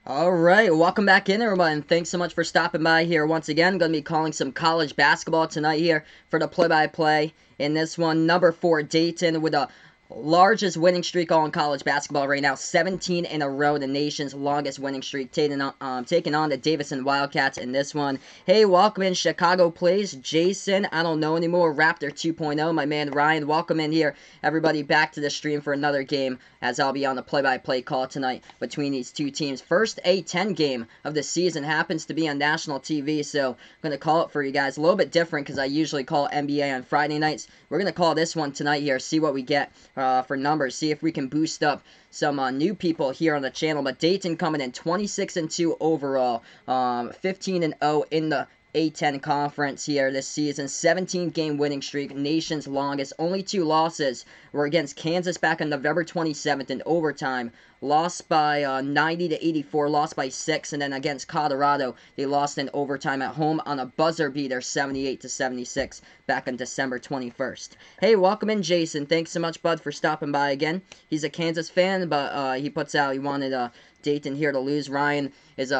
All right, welcome back in, everyone. And thanks so much for stopping by here once again. Going to be calling some college basketball tonight here for the play-by-play. In this one, number 4 Dayton with a largest winning streak all in college basketball right now, 17 in a row, the nation's longest winning streak, taking on the Davidson Wildcats in this one. Hey, welcome in Chicago Plays, Jason, I don't know anymore, Raptor 2.0, my man Ryan, welcome in here, everybody back to the stream for another game, as I'll be on the play-by-play call tonight between these two teams. First A10 game of the season happens to be on national TV, so I'm going to call it for you guys. A little bit different because I usually call NBA on Friday nights. We're going to call this one tonight here, see what we get for numbers, see if we can boost up some new people here on the channel. But Dayton coming in 26-2 overall, 15-0 in the A10 conference here this season. 17-game winning streak, nation's longest. Only 2 losses were against Kansas back on November 27th in overtime. Lost by 90-84, lost by 6, and then against Colorado, they lost in overtime at home on a buzzer beater, 78-76, back on December 21st. Hey, welcome in, Jason. Thanks so much, bud, for stopping by again. He's a Kansas fan, but he puts out he wanted Dayton here to lose. Ryan is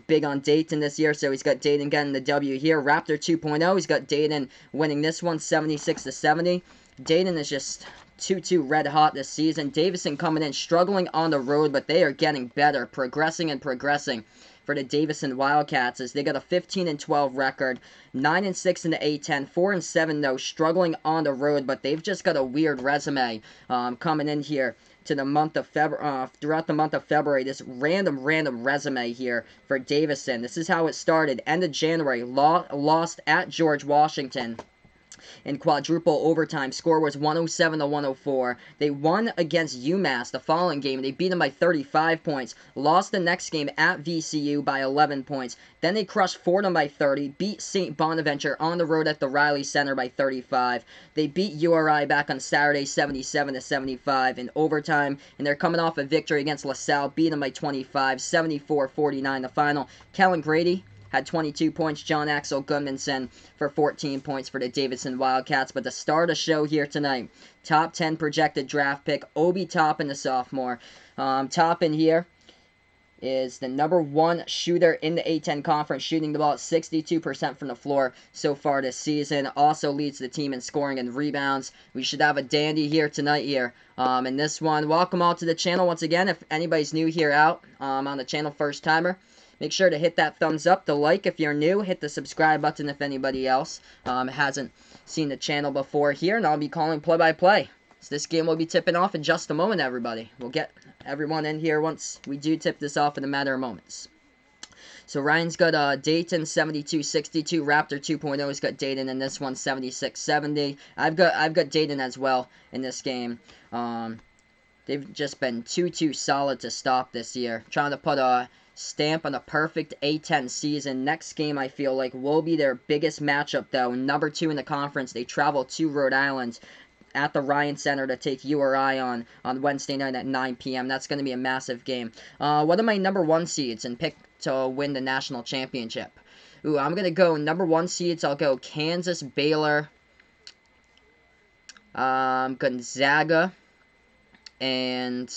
big on Dayton this year, so he's got Dayton getting the W here. Raptor 2.0, he's got Dayton winning this one, 76-70. Dayton is just 2-2 red hot this season. Davidson coming in struggling on the road, but they are getting better, progressing for the Davidson Wildcats as they got a 15-12 record, 9-6 in the A10, 4-7 though, struggling on the road, but they've just got a weird resume coming in here to the month of February, throughout the month of February, this random resume here for Davidson. This is how it started. End of January, lost at George Washington in quadruple overtime. Score was 107-104. They won against UMass the following game. They beat them by 35 points. Lost the next game at VCU by 11 points. Then they crushed Fordham by 30. Beat St. Bonaventure on the road at the Riley Center by 35. They beat URI back on Saturday 77-75 in overtime. And they're coming off a victory against LaSalle. Beat them by 25. 74-49 the final. Kellen Grady had 22 points. John Axel Goodmanson for 14 points for the Davidson Wildcats. But the star of the show here tonight, top 10 projected draft pick, Obi Toppin, the sophomore. Toppin here is the number 1 shooter in the A10 conference, shooting the ball at 62% from the floor so far this season. Also leads the team in scoring and rebounds. We should have a dandy here tonight here. In this one, welcome all to the channel once again. If anybody's new here out on the channel, first timer, make sure to hit that thumbs up, the like if you're new, hit the subscribe button if anybody else hasn't seen the channel before here, and I'll be calling play-by-play. So this game will be tipping off in just a moment, everybody. We'll get everyone in here once we do tip this off in a matter of moments. So Ryan's got Dayton 72-62, Raptor 2.0's got Dayton in this one 76-70. I've got Dayton as well in this game. They've just been too solid to stop this year. Trying to put a stamp on a perfect A10 season. Next game, I feel like, will be their biggest matchup, though. Number 2 in the conference. They travel to Rhode Island at the Ryan Center to take URI on Wednesday night at 9 p.m. That's going to be a massive game. What are my number 1 seeds and pick to win the national championship? Ooh, I'm going to go number 1 seeds. I'll go Kansas, Baylor, Gonzaga, and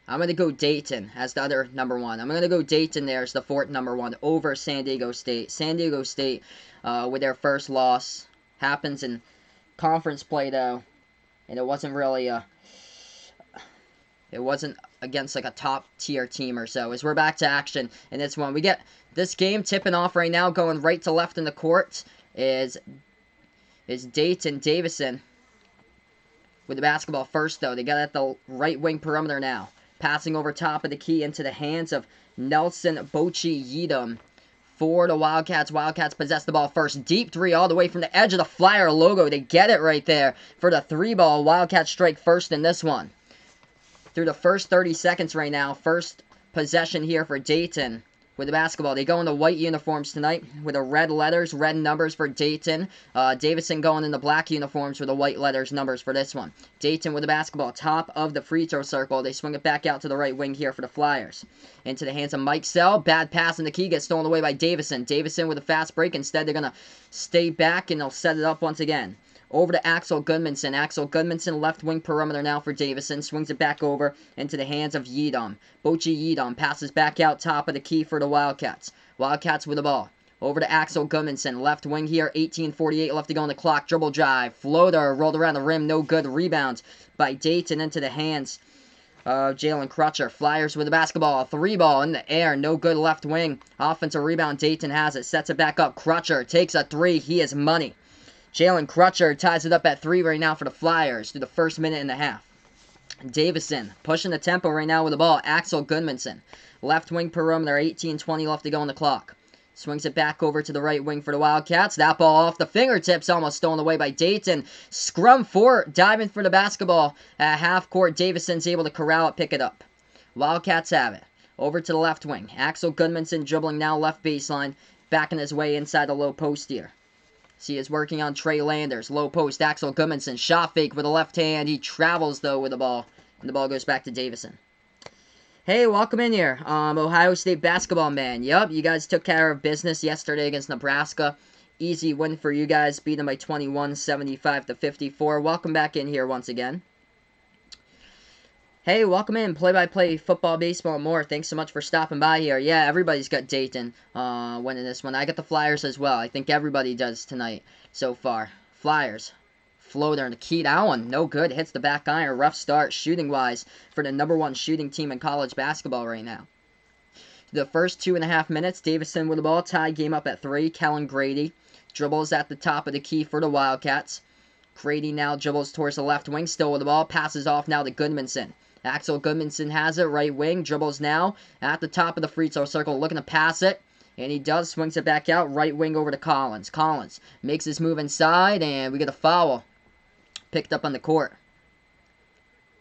I'm going to go Dayton as the other number 1. I'm going to go Dayton there as the 4th number 1 over San Diego State. San Diego State, with their first loss, happens in conference play, though, and it wasn't really it wasn't against like a top-tier team or so. As we're back to action in this one, we get this game tipping off right now, going right to left in the court, is Dayton Davidson with the basketball first, though. They got it at the right wing perimeter now. Passing over top of the key into the hands of Nelson Bochi Yeadam for the Wildcats. Wildcats possess the ball first. Deep 3 all the way from the edge of the Flyer logo. They get it right there for the 3 ball. Wildcats strike first in this one. Through the first 30 seconds right now. First possession here for Dayton with the basketball. They go in the white uniforms tonight with the red letters, red numbers for Dayton. Davidson going in the black uniforms with the white letters, numbers for this one. Dayton with the basketball, top of the free throw circle. They swing it back out to the right wing here for the Flyers. Into the hands of Mike Sell. Bad pass in the key, gets stolen away by Davidson. Davidson with a fast break. Instead, they're going to stay back and they'll set it up once again. Over to Axel Goodmanson. Axel Goodmanson, left wing perimeter now for Davidson. Swings it back over into the hands of Yedom. Bochi Yedom passes back out top of the key for the Wildcats. Wildcats with the ball. Over to Axel Goodmanson. Left wing here. 18:48 left to go on the clock. Dribble drive. Floater. Rolled around the rim. No good. Rebound by Dayton into the hands of Jalen Crutcher. Flyers with the basketball. 3-ball in the air. No good left wing. Offensive rebound. Dayton has it. Sets it back up. Crutcher takes a 3. He is money. Jalen Crutcher ties it up at 3 right now for the Flyers through the first minute and a half. Davidson pushing the tempo right now with the ball. Axel Goodmanson. Left wing perimeter. 18:20 left to go on the clock. Swings it back over to the right wing for the Wildcats. That ball off the fingertips, almost stolen away by Dayton. Scrum for, diving for the basketball at half court. Davidson's able to corral it, pick it up. Wildcats have it. Over to the left wing. Axel Goodmanson dribbling now left baseline. Backing his way inside the low post here. He is working on Trey Landers. Low post, Axel Goodmanson. Shot fake with the left hand. He travels, though, with the ball. And the ball goes back to Davidson. Hey, welcome in here. Ohio State basketball man. Yup, you guys took care of business yesterday against Nebraska. Easy win for you guys. Beat them by 21, 75-54. Welcome back in here once again. Hey, welcome in. Play-by-play football, baseball, and more. Thanks so much for stopping by here. Yeah, everybody's got Dayton winning this one. I got the Flyers as well. I think everybody does tonight so far. Flyers. Floater and the key down. No good. Hits the back iron. Rough start shooting-wise for the #1 shooting team in college basketball right now. The first 2.5 minutes, Davidson with the ball. Tied game up at 3. Kellen Grady dribbles at the top of the key for the Wildcats. Grady now dribbles towards the left wing. Still with the ball. Passes off now to Goodmanson. Axel Goodmanson has it. Right wing. Dribbles now at the top of the free throw circle. Looking to pass it. And he does. Swings it back out. Right wing over to Collins. Collins makes his move inside. And we get a foul. Picked up on the court.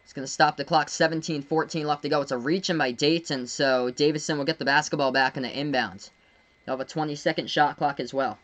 It's going to stop the clock. 17-14 left to go. It's a reaching by Dayton, so Davidson will get the basketball back in the inbounds. They'll have a 20-second shot clock as well.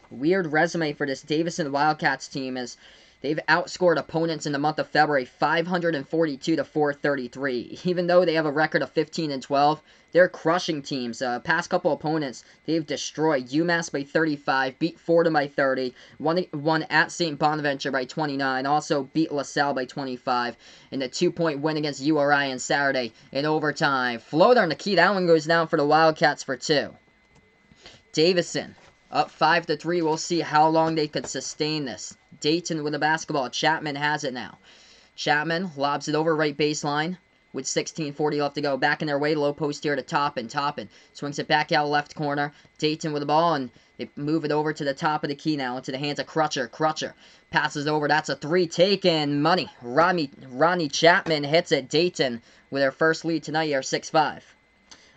Weird resume for this Davidson Wildcats team is they've outscored opponents in the month of February 542-433. Even though they have a record of 15-12, they're crushing teams. Past couple opponents, they've destroyed UMass by 35, beat Fordham by 30, won at St. Bonaventure by 29, also beat LaSalle by 25, and a 2-point win against URI on Saturday in overtime. Floater on the key. That one goes down for the Wildcats for 2. Davidson up 5-3. We'll see how long they could sustain this. Dayton with the basketball. Chapman has it now. Chapman lobs it over right baseline with 16:40 left to go. Back in their way. Low post here to Toppin. Toppin swings it back out left corner. Dayton with the ball, and they move it over to the top of the key now into the hands of Crutcher. Crutcher passes over. That's a 3 taken. Money. Ronnie Chapman hits it. Dayton with their first lead tonight here, 6-5.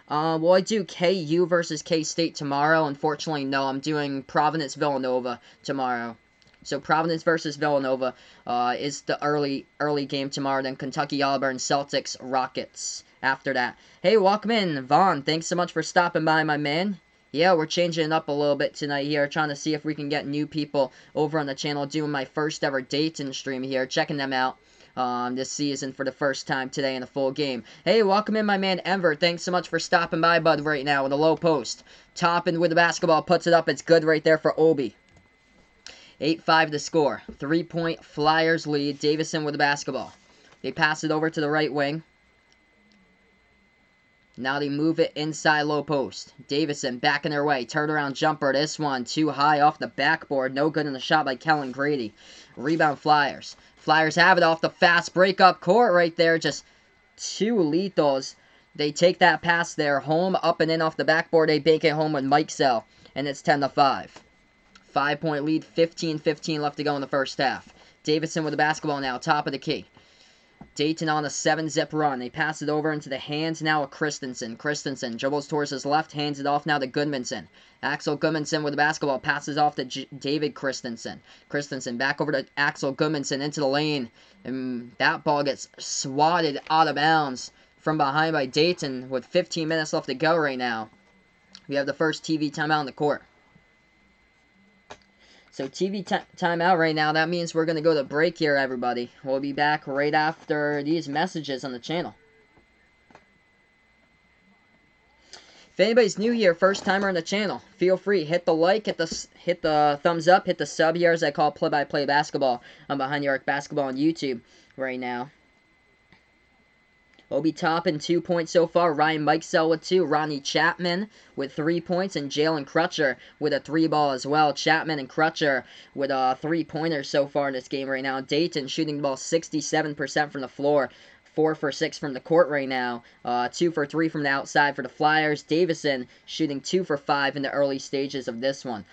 Will I do KU versus K-State tomorrow? Unfortunately, no. I'm doing Providence-Villanova tomorrow. So Providence versus Villanova is the early game tomorrow. Then Kentucky-Auburn, Celtics-Rockets after that. Hey, welcome in, Vaughn. Thanks so much for stopping by, my man. Yeah, we're changing it up a little bit tonight here. Trying to see if we can get new people over on the channel. Doing my first ever Dayton stream here. Checking them out this season for the first time today in a full game. Hey, welcome in, my man Enver. Thanks so much for stopping by, bud, right now in the low post. Toppin with the basketball. Puts it up. It's good right there for Obi. 8-5 to score. 3-point Flyers lead. Davidson with the basketball. They pass it over to the right wing. Now they move it inside low post. Davidson back in their way. Turnaround jumper. This one too high off the backboard. No good in the shot by Kellen Grady. Rebound Flyers. Flyers have it off the fast break up court right there. Just 2 lethals. They take that pass there home, up and in off the backboard. They bank it home with Mike Sell. And it's 10-5. 5-point lead, 15-15 left to go in the first half. Davidson with the basketball now, top of the key. Dayton on a 7-zip run. They pass it over into the hands now of Christensen. Christensen dribbles towards his left, hands it off now to Goodmanson. Axel Goodmanson with the basketball, passes off to David Christensen. Christensen back over to Axel Goodmanson into the lane. And that ball gets swatted out of bounds from behind by Dayton with 15 minutes left to go right now. We have the first TV timeout on the court. So TV timeout right now. That means we're going to go to break here, everybody. We'll be back right after these messages on the channel. If anybody's new here, first timer on the channel, feel free, hit the like, hit the thumbs up, hit the sub here, as I call play-by-play basketball on Behind the Arc Basketball on YouTube right now. Obi Toppin, 2 points so far. Ryan Mikesell with 2. Ronnie Chapman with 3 points. And Jalen Crutcher with a 3-ball as well. Chapman and Crutcher with 3-pointers so far in this game right now. Dayton shooting the ball 67% from the floor. 4 for 6 from the court right now. 2 for 3 from the outside for the Flyers. Davidson shooting 2 for 5 in the early stages of this one.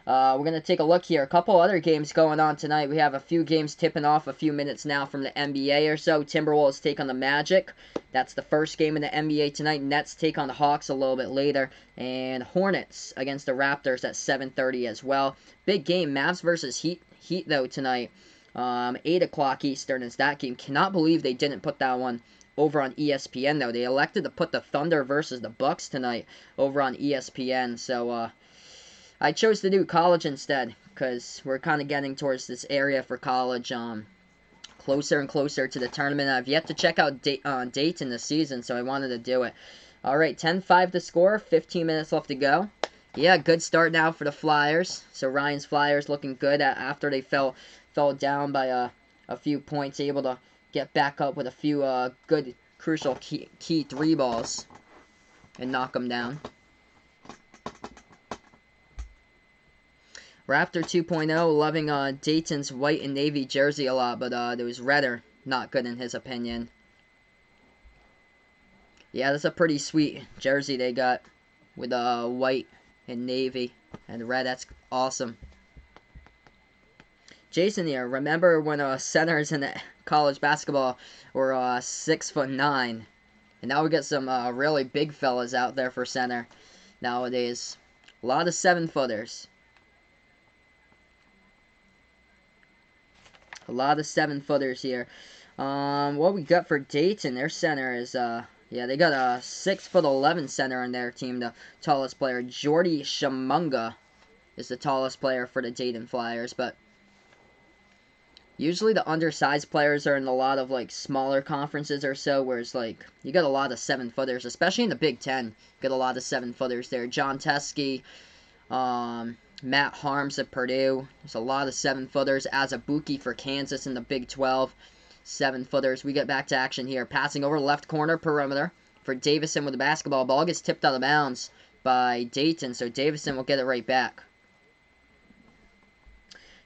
We're going to take a look here. A couple other games going on tonight. We have a few games tipping off a few minutes now from the NBA or so. Timberwolves take on the Magic. That's the first game in the NBA tonight. Nets take on the Hawks a little bit later. And Hornets against the Raptors at 7:30 as well. Big game. Mavs versus Heat though tonight. 8 o'clock Eastern is that game. Cannot believe they didn't put that one over on ESPN though. They elected to put the Thunder versus the Bucks tonight over on ESPN. So, I chose to do college instead because we're kind of getting towards this area for college, closer and closer to the tournament. I've yet to check out Dayton this season, so I wanted to do it. All right, 10-5 to score, 15 minutes left to go. Yeah, good start now for the Flyers. So Ryan's Flyers looking good after they fell down by a few points, able to get back up with a few good, crucial key 3 balls and knock them down. Raptor 2.0, loving Dayton's white and navy jersey a lot, but there was redder, not good in his opinion. Yeah, that's a pretty sweet jersey they got with white and navy and red. That's awesome. Jason here, remember when centers in college basketball were 6'9", and now we got some really big fellas out there for center nowadays. A lot of 7-footers. A lot of 7-footers here. What we got for Dayton, their center is, yeah, they got a 6'11" center on their team, the tallest player. Jordy Shamunga is the tallest player for the Dayton Flyers, but usually the undersized players are in a lot of, like, smaller conferences or so, whereas, like, you got a lot of 7-footers, especially in the Big Ten. You got a lot of 7-footers there. John Teskey, Matt Harms at Purdue. There's a lot of 7-footers. Azubuike for Kansas in the Big 12. 7-footers. We get back to action here. Passing over left corner perimeter for Davidson with the basketball. Ball gets tipped out of bounds by Dayton, so Davidson will get it right back.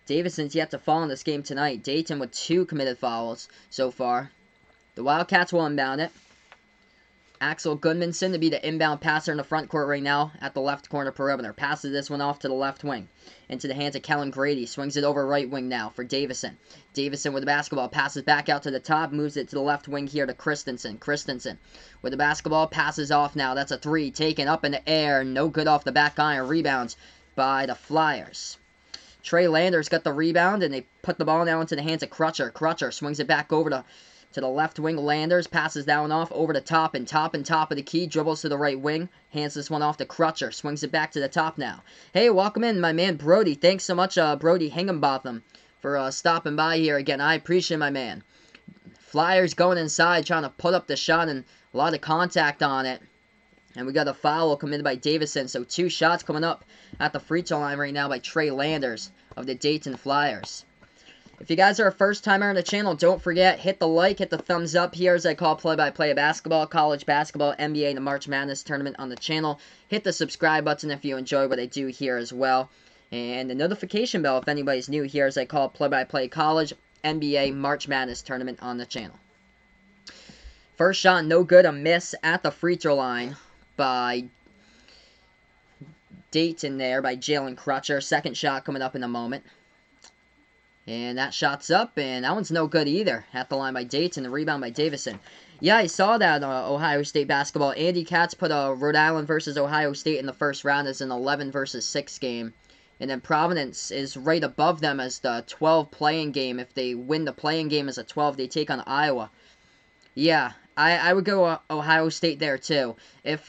Davidson's yet to fall in this game tonight. Dayton with 2 committed fouls so far. The Wildcats will inbound it. Axel Goodmanson to be the inbound passer in the front court right now at the left corner perimeter. Passes this one off to the left wing. Into the hands of Kellen Grady. Swings it over right wing now for Davidson. Davidson with the basketball. Passes back out to the top. Moves it to the left wing here to Christensen. Christensen with the basketball. Passes off now. That's a 3. Taken up in the air. No good off the back iron. Rebounds by the Flyers. Trey Landers got the rebound, and they put the ball now into the hands of Crutcher. Crutcher swings it back over to the left wing. Landers passes that one off over to top of the key. Dribbles to the right wing. Hands this one off to Crutcher. Swings it back to the top now. Hey, welcome in, my man Brody. Thanks so much, Brody Higginbotham, for stopping by here again. I appreciate my man. Flyers going inside, trying to put up the shot, and a lot of contact on it. And we got a foul committed by Davidson. So 2 shots coming up at the free throw line right now by Trey Landers of the Dayton Flyers. If you guys are a first timer on the channel, don't forget, hit the like, hit the thumbs up here as I call play-by-play basketball, college basketball, NBA, and the March Madness tournament on the channel. Hit the subscribe button if you enjoy what I do here as well. And the notification bell if anybody's new here as I call play-by-play college, NBA, March Madness tournament on the channel. First shot, no good, a miss at the free throw line by Dayton there, by Jalen Crutcher. Second shot coming up in a moment. And that shot's up, and that one's no good either. At the line by Dayton, the rebound by Davidson. Yeah, I saw that Ohio State basketball. Andy Katz put Rhode Island versus Ohio State in the first round as an 11 versus 6 game. And then Providence is right above them as the 12 playing game. If they win the playing game as a 12, they take on Iowa. Yeah, I would go Ohio State there too. If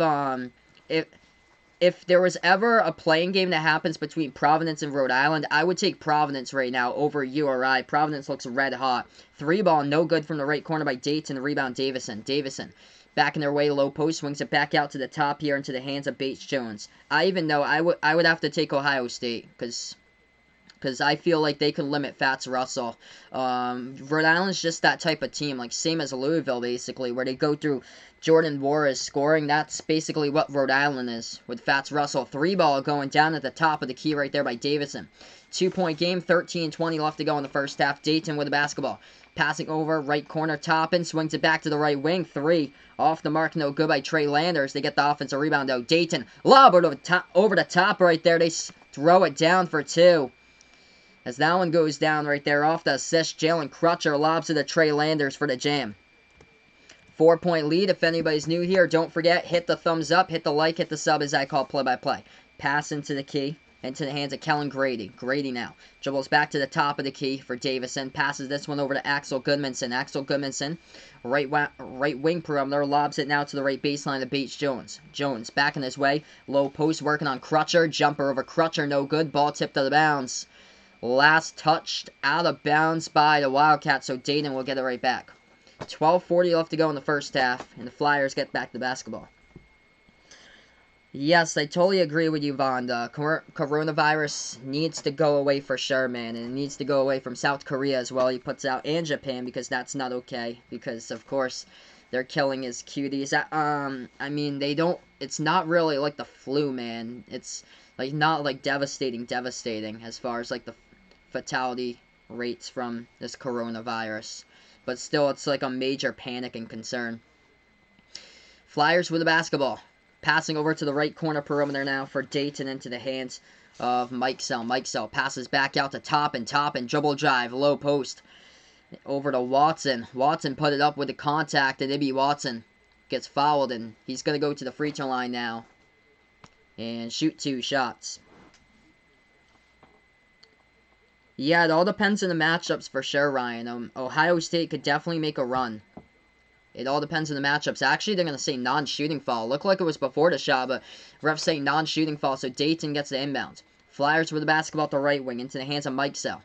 if there was ever a playing game that happens between Providence and Rhode Island, I would take Providence right now over URI. Providence looks red hot. 3-ball, no good from the right corner by Dayton. Rebound Davidson. Davidson back in their way, low post, swings it back out to the top here into the hands of Bates Jones. I even know I would have to take Ohio State because I feel like they can limit Fats Russell. Rhode Island's just that type of team, like same as Louisville basically, where they go through Jordan Morris scoring. That's basically what Rhode Island is with Fats Russell. 3-ball going down at the top of the key right there by Davidson. 2-point game, 13-20 left to go in the first half. Dayton with the basketball. Passing over, right corner, Toppin, swings it back to the right wing. 3, off the mark, no good by Trey Landers. They get the offensive rebound, though. Dayton, lob over the top right there. They throw it down for 2. As that one goes down right there, off the assist, Jalen Crutcher lobs it to Trey Landers for the jam. 4-point lead. If anybody's new here, don't forget, hit the thumbs up, hit the like, hit the sub, as I call play-by-play. Pass into the key. Into the hands of Kellen Grady. Grady now dribbles back to the top of the key for Davison. Passes this one over to Axel Goodmanson. Axel Goodmanson, right wing perimeter, lobs it now to the right baseline of Bates Jones. Jones back in his way. Low post working on Crutcher. Jumper over Crutcher, no good. Ball tipped out of bounds. Last touched out of bounds by the Wildcats, so Dayton will get it right back. 12:40 left to go in the first half, and the Flyers get back to basketball. Yes, I totally agree with you, Vaughn. The coronavirus needs to go away for sure, man. And it needs to go away from South Korea as well. He puts out, and Japan, because that's not okay. Because, of course, they're killing his cuties. I mean, they don't, it's not really like the flu, man. It's, like, not, like, devastating as far as, like, the fatality rates from this coronavirus. But still, it's, like, a major panic and concern. Flyers with the basketball. Passing over to the right corner perimeter now for Dayton into the hands of Mike Sell. Mike Sell passes back out to Toppin, dribble drive, low post. Over to Watson. Watson put it up with the contact, and Ibby Watson gets fouled, and he's going to go to the free throw line now and shoot 2 shots. Yeah, it all depends on the matchups for sure, Ryan. Ohio State could definitely make a run. It all depends on the matchups. Actually, they're going to say non-shooting foul. Looked like it was before the shot, but refs saying non-shooting foul, so Dayton gets the inbound. Flyers with the basketball at the right wing into the hands of Mike Sell.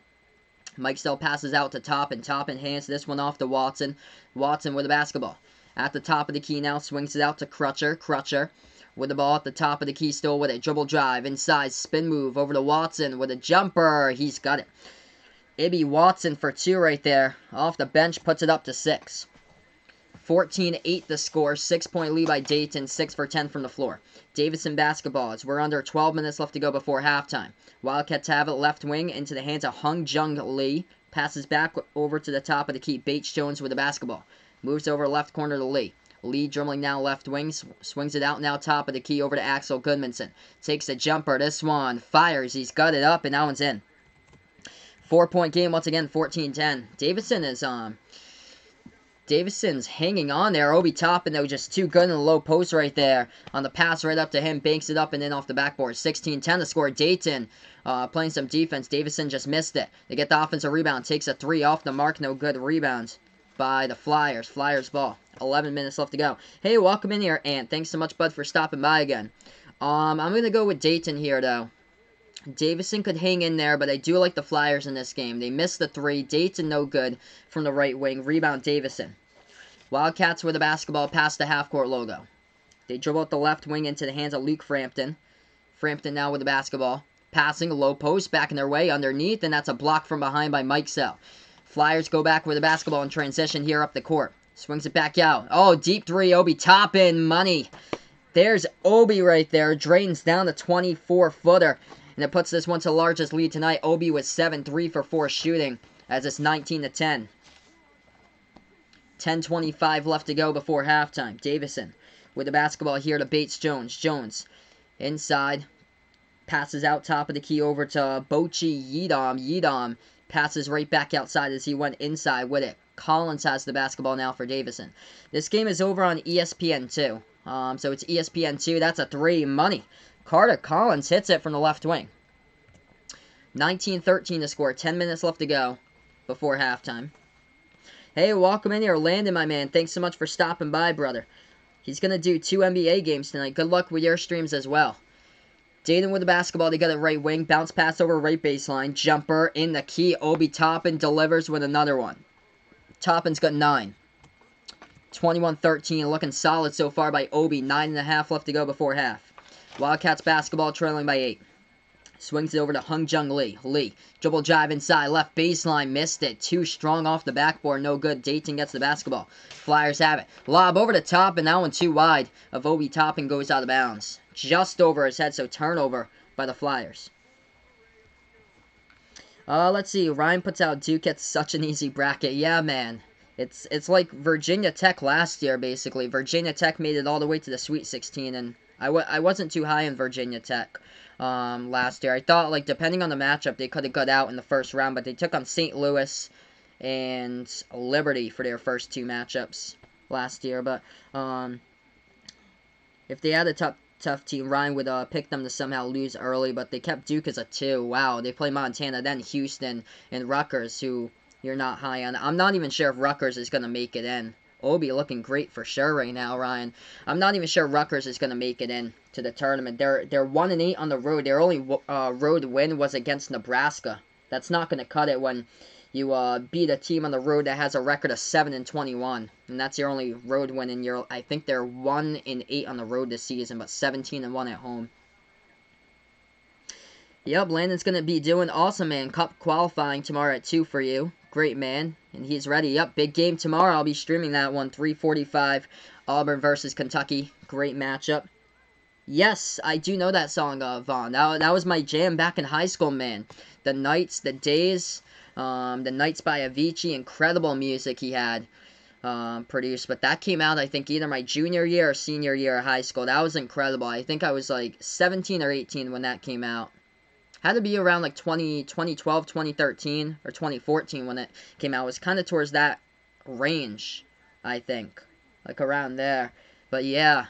Mike Sell passes out to Toppin. Toppin hands this one off to Watson. Watson with the basketball. At the top of the key now, swings it out to Crutcher. Crutcher with the ball at the top of the key still with it. Dribble drive, inside, spin move over to Watson with a jumper. He's got it. Ibby Watson for 2 right there. Off the bench, puts it up to 6. 14-8 the score, 6-point lead by Dayton, 6 for 10 from the floor. Davidson basketball, as we're under 12 minutes left to go before halftime. Wildcats have it left wing into the hands of Hung Jung Lee. Passes back over to the top of the key. Bates Jones with the basketball. Moves over left corner to Lee. Lee dribbling now left wing, swings it out now top of the key over to Axel Goodmanson. Takes a jumper, this one fires, he's got it up, and that one's in. 4-point game once again, 14-10. Davidson's hanging on there. Obi Toppin, though, just too good in the low post right there. On the pass right up to him, banks it up and in off the backboard. 16-10 to score. Dayton playing some defense. Davidson just missed it. They get the offensive rebound. Takes a 3 off the mark. No good. Rebound by the Flyers. Flyers ball. 11 minutes left to go. Hey, welcome in here, Ant. Thanks so much, bud, for stopping by again. I'm going to go with Dayton here, though. Davidson could hang in there, but I do like the Flyers in this game. They missed the 3. Dayton no good from the right wing. Rebound Davison. Wildcats with the basketball past the half-court logo. They dribble out the left wing into the hands of Luke Frampton. Frampton now with the basketball. Passing, low post, back in their way, underneath, and that's a block from behind by Mike Sell. Flyers go back with the basketball in transition here up the court. Swings it back out. Oh, deep 3, Obi Toppin, money. There's Obi right there. Drains down the 24-footer. And it puts this one to the largest lead tonight. Obi with 7, 3 for 4 shooting as it's 19-10. 10:25 left to go before halftime. Davison with the basketball here to Bates Jones. Jones inside. Passes out top of the key over to Bochi Yedom. Yedom passes right back outside as he went inside with it. Collins has the basketball now for Davison. This game is over on ESPN2. So it's ESPN2. That's a 3. Money. Carter Collins hits it from the left wing. 19-13 to score. 10 minutes left to go before halftime. Hey, welcome in here, Landon, my man. Thanks so much for stopping by, brother. He's going to do 2 NBA games tonight. Good luck with your streams as well. Dayton with the basketball. They got it right wing. Bounce pass over right baseline. Jumper in the key. Obi Toppin delivers with another one. Toppin's got 9. 21-13. Looking solid so far by Obi. 9.5 left to go before half. Wildcats basketball trailing by 8. Swings it over to Hung Jung Lee. Lee, dribble drive inside, left baseline, missed it. Too strong off the backboard, no good. Dayton gets the basketball. Flyers have it. Lob over the top, and that one too wide of Obi Toppin goes out of bounds. Just over his head, so turnover by the Flyers. Let's see. Ryan puts out Duke at such an easy bracket. Yeah, man. It's like Virginia Tech last year, basically. Virginia Tech made it all the way to the Sweet 16, and I wasn't too high in Virginia Tech last year. I thought, like, depending on the matchup, they could have got out in the first round, but they took on St. Louis and Liberty for their first 2 matchups last year. But if they had a tough team, Ryan would pick them to somehow lose early, but they kept Duke as a 2. Wow, they play Montana, then Houston, and Rutgers, who you're not high on. I'm not even sure if Rutgers is going to make it in. Obi looking great for sure right now, Ryan. I'm not even sure Rutgers is going to make it in to the tournament. They're 1-8 on the road. Their only road win was against Nebraska. That's not going to cut it when you beat a team on the road that has a record of 7-21, and that's your only road win. And I think they're 1-8 on the road this season, but 17-1 at home. Yep, Landon's going to be doing Awesome Man Cup qualifying tomorrow at 2 for you. Great, man. And he's ready. Yep, big game tomorrow. I'll be streaming that one. 3:45, Auburn versus Kentucky. Great matchup. Yes, I do know that song, Vaughn. That was my jam back in high school, man. The Nights, the Days, the Nights by Avicii. Incredible music he had produced. But that came out, I think, either my junior year or senior year of high school. That was incredible. I think I was like 17 or 18 when that came out. Had to be around like 2012, 2013, or 2014 when it came out. It was kind of towards that range, I think. Like around there. But yeah.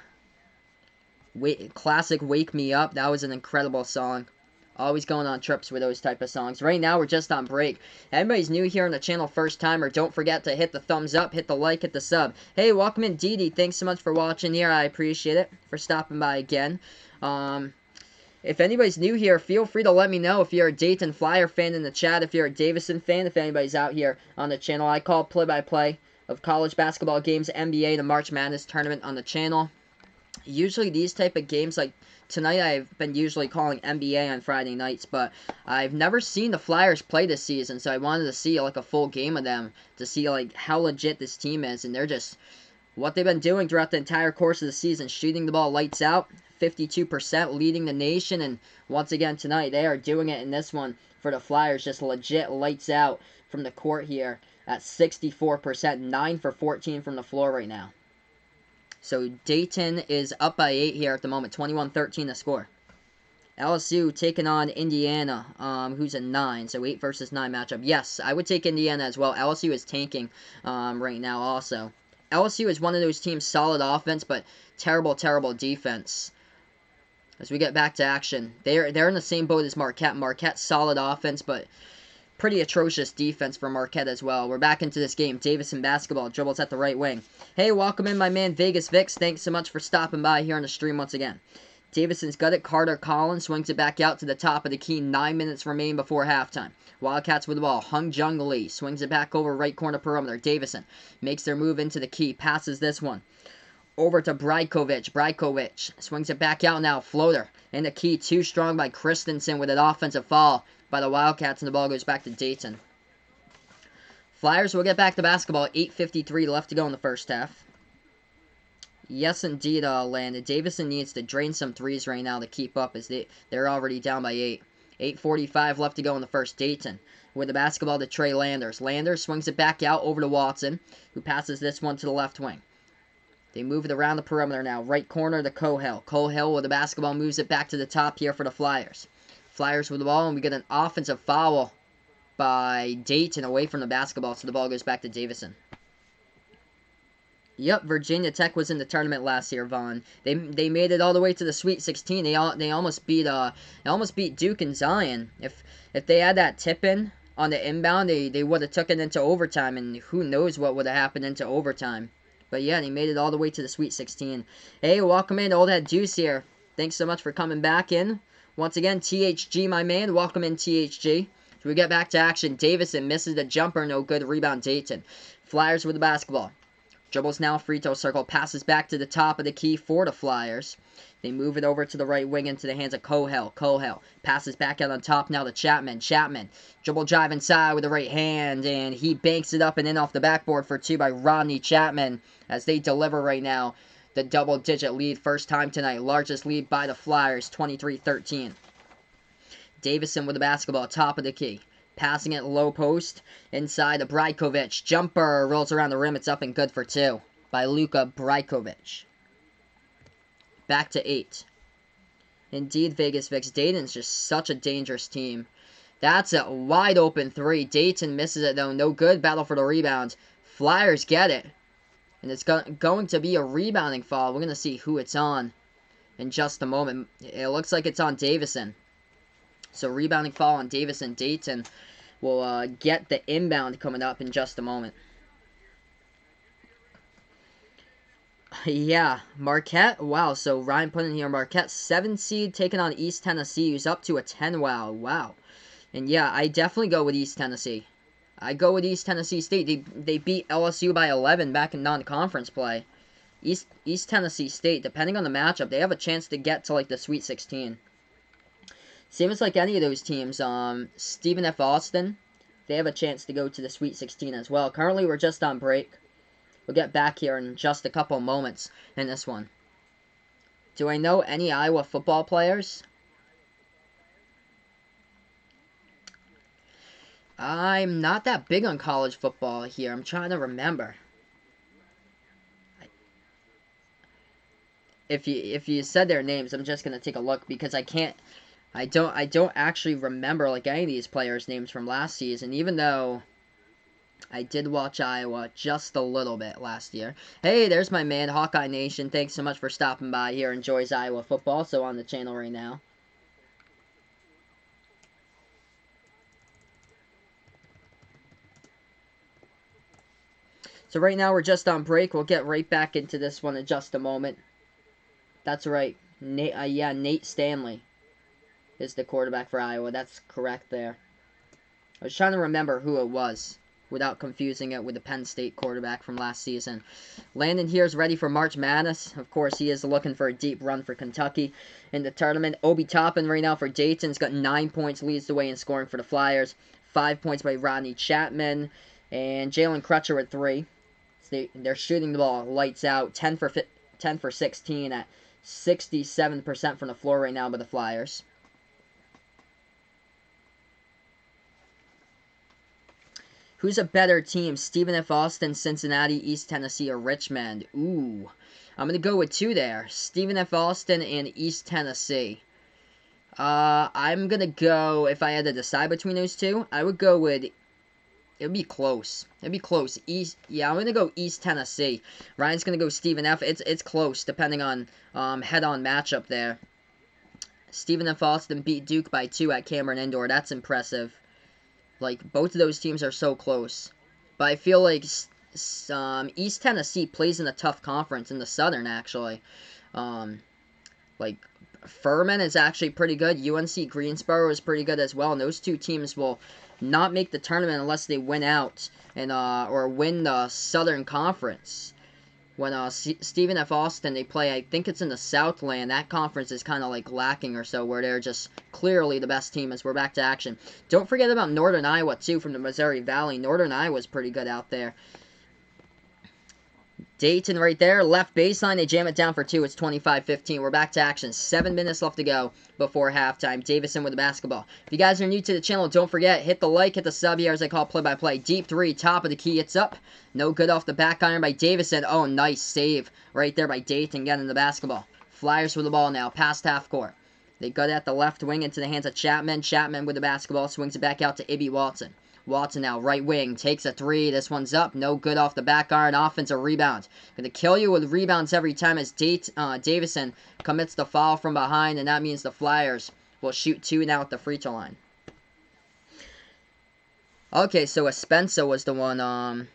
Classic Wake Me Up. That was an incredible song. Always going on trips with those type of songs. Right now, we're just on break. Everybody's new here on the channel, first timer. Don't forget to hit the thumbs up, hit the like, hit the sub. Hey, welcome in, Dee. Thanks so much for watching here. I appreciate it. For stopping by again. If anybody's new here, feel free to let me know if you're a Dayton Flyer fan in the chat, if you're a Davidson fan, if anybody's out here on the channel. I call play-by-play of college basketball games, NBA, the March Madness tournament on the channel. Usually these type of games, like tonight I've been usually calling NBA on Friday nights, but I've never seen the Flyers play this season, so I wanted to see like a full game of them to see like how legit this team is, and they're just what they've been doing throughout the entire course of the season, shooting the ball lights out. 52% leading the nation, and once again tonight they are doing it in this one for the Flyers, just legit lights out from the court here at 64%, 9 for 14 from the floor right now. So Dayton is up by 8 here at the moment, 21-13 the score. LSU taking on Indiana, who's a 9, so 8 versus 9 matchup. Yes, I would take Indiana as well. LSU is tanking right now also. LSU is one of those teams, solid offense, but terrible, terrible defense. As we get back to action, they're in the same boat as Marquette. Marquette, solid offense, but pretty atrocious defense for Marquette as well. We're back into this game. Davidson basketball, dribbles at the right wing. Hey, welcome in, my man Vegas Vix. Thanks so much for stopping by here on the stream once again. Davidson's got it. Carter Collins swings it back out to the top of the key. 9 minutes remain before halftime. Wildcats with the ball. Hung Jung Lee swings it back over right corner perimeter. Davidson makes their move into the key. Passes this one over to Brajkovic. Brajkovic swings it back out now. Floater in the key. Too strong by Christensen with an offensive foul by the Wildcats, and the ball goes back to Dayton. Flyers will get back to basketball. 8:53 left to go in the first half. Yes, indeed, Landon. Davidson needs to drain some threes right now to keep up, as they're already down by 8. 8:45 left to go in the first. Dayton with the basketball to Trey Landers. Landers swings it back out over to Watson, who passes this one to the left wing. They move it around the perimeter now. Right corner to Cohill. Cohill with the basketball moves it back to the top here for the Flyers. Flyers with the ball, and we get an offensive foul by Dayton away from the basketball, so the ball goes back to Davidson. Yep, Virginia Tech was in the tournament last year, Vaughn. They made it all the way to the Sweet 16. They almost beat Duke and Zion. If they had that tip in on the inbound, they would have took it into overtime, and who knows what would have happened into overtime. But yeah, they made it all the way to the Sweet 16. Hey, welcome in, Old Head Deuce here. Thanks so much for coming back in. Once again, THG, my man. Welcome in, THG. So we get back to action. Davidson misses the jumper. No good. Rebound, Dayton. Flyers with the basketball. Dribbles now, free throw circle. Passes back to the top of the key for the Flyers. They move it over to the right wing into the hands of Cohill. Cohill passes back out on top now to Chapman. Chapman, dribble drive inside with the right hand, and he banks it up and in off the backboard for two by Rodney Chapman as they deliver right now. The double-digit lead, first time tonight. Largest lead by the Flyers, 23-13. Davison with the basketball, top of the key. Passing it low post, inside to Brajkovic. Jumper, rolls around the rim, it's up and good for two by Luka Brajkovic. Back to 8. Indeed, Vegas Vix. Dayton's just such a dangerous team. That's a wide open 3. Dayton misses it though, no good. Battle for the rebound. Flyers get it. And it's going to be a rebounding foul. We're going to see who it's on in just a moment. It looks like it's on Davison. So rebounding foul on Davison. Dayton will get the inbound coming up in just a moment. Yeah, Marquette. Wow, so Ryan put in here Marquette 7 seed taking on East Tennessee, who's up to a 10. Wow. And yeah, I definitely go with East Tennessee. I go with East Tennessee State. They beat LSU by 11 back in non-conference play. East Tennessee State, depending on the matchup, they have a chance to get to like the Sweet 16. Same as like any of those teams. Stephen F. Austin, they have a chance to go to the Sweet 16 as well. Currently, we're just on break. We'll get back here in just a couple moments in this one. Do I know any Iowa football players? I'm not that big on college football here. I'm trying to remember. If you said their names, I'm just gonna take a look because I don't actually remember like any of these players' names from last season, even though I did watch Iowa just a little bit last year. Hey, there's my man, Hawkeye Nation. Thanks so much for stopping by here. Enjoys Iowa football, so on the channel right now. So right now we're just on break. We'll get right back into this one in just a moment. That's right. Nate Stanley is the quarterback for Iowa. That's correct there. I was trying to remember who it was without confusing it with the Penn State quarterback from last season. Landon here is ready for March Madness. Of course, he is looking for a deep run for Kentucky in the tournament. Obi Toppin right now for Dayton's got 9 points, leads the way in scoring for the Flyers. 5 points by Rodney Chapman. And Jalen Crutcher with 3. So they're shooting the ball lights out. 10 for 16 at 67% from the floor right now by the Flyers. Who's a better team, Stephen F. Austin, Cincinnati, East Tennessee, or Richmond? Ooh, I'm going to go with 2 there. Stephen F. Austin and East Tennessee. I'm going to go, if I had to decide between those two, I would go with, it would be close. It'd be close. I'm going to go East Tennessee. Ryan's going to go Stephen F. It's close, depending on head-on matchup there. Stephen F. Austin beat Duke by 2 at Cameron Indoor. That's impressive. Like, both of those teams are so close. But I feel like East Tennessee plays in a tough conference in the Southern, actually. Like, Furman is actually pretty good. UNC Greensboro is pretty good as well. And those two teams will not make the tournament unless they win out and or win the Southern Conference. When Stephen F. Austin, they play, I think it's in the Southland. That conference is kind of like lacking or so, where they're just clearly the best team as we're back to action. Don't forget about Northern Iowa, too, from the Missouri Valley. Northern Iowa's pretty good out there. Dayton right there, left baseline, they jam it down for 2. It's 25-15. We're back to action. 7 minutes left to go before halftime. Davison with the basketball. If you guys are new to the channel, don't forget, hit the like, hit the sub here as I call play-by-play. Deep 3, top of the key, it's up. No good off the back iron by Davison. Oh, nice save right there by Dayton getting the basketball. Flyers with the ball now, past half court. They got at the left wing into the hands of Chapman. Chapman with the basketball, swings it back out to Ibby Watson. Watson now, right wing, takes a 3. This one's up. No good off the back iron. Offensive rebound. Going to kill you with rebounds every time as Davison commits the foul from behind, and that means the Flyers will shoot 2 now at the free throw line. Okay, so Spencer was the one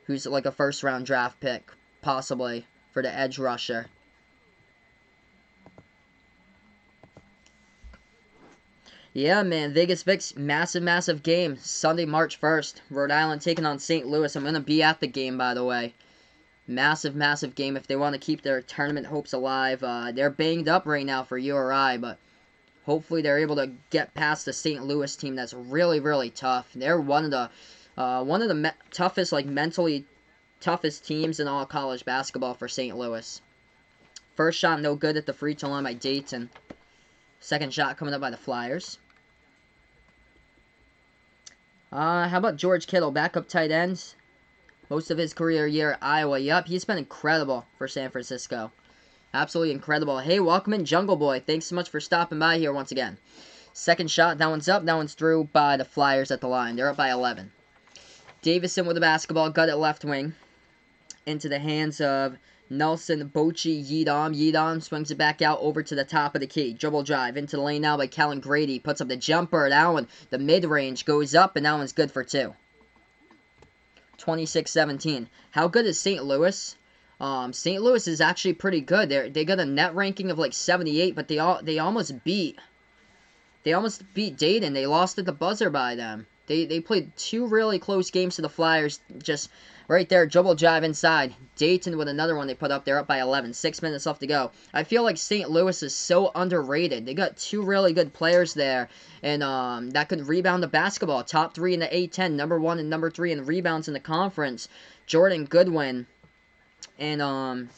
who's like a first-round draft pick, possibly, for the edge rusher. Yeah, man, Vegas Vic's massive game. Sunday, March 1st. Rhode Island taking on St. Louis. I'm going to be at the game, by the way. Massive game if they want to keep their tournament hopes alive. They're banged up right now for URI, but hopefully they're able to get past the St. Louis team that's really tough. They're one of the toughest, like mentally toughest teams in all college basketball for St. Louis. First shot no good at the free throw line by Dayton. Second shot coming up by the Flyers. How about George Kittle, backup tight ends? Most of his career year at Iowa. Yup, he's been incredible for San Francisco. Absolutely incredible. Hey, welcome in, Jungle Boy. Thanks so much for stopping by here once again. Second shot, that one's up. That one's through by the Flyers at the line. They're up by 11. Davidson with the basketball, gut at left wing. Into the hands of Nelson Bochi Yedom. Yedom swings it back out over to the top of the key. Dribble drive into the lane now by Kellen Grady. Puts up the jumper. That one, the mid-range goes up, and that one's good for 2. 26-17. How good is St. Louis? St. Louis is actually pretty good. They got a net ranking of like 78, but they almost beat Dayton. They lost at the buzzer by them. They played 2 really close games to the Flyers. Just right there, dribble drive inside. Dayton with another one they put up. They're up by 11. 6 minutes left to go. I feel like St. Louis is so underrated. They got 2 really good players there, and that could rebound the basketball. Top 3 in the A10, number 1 and number 3 in rebounds in the conference. Jordan Goodwin, and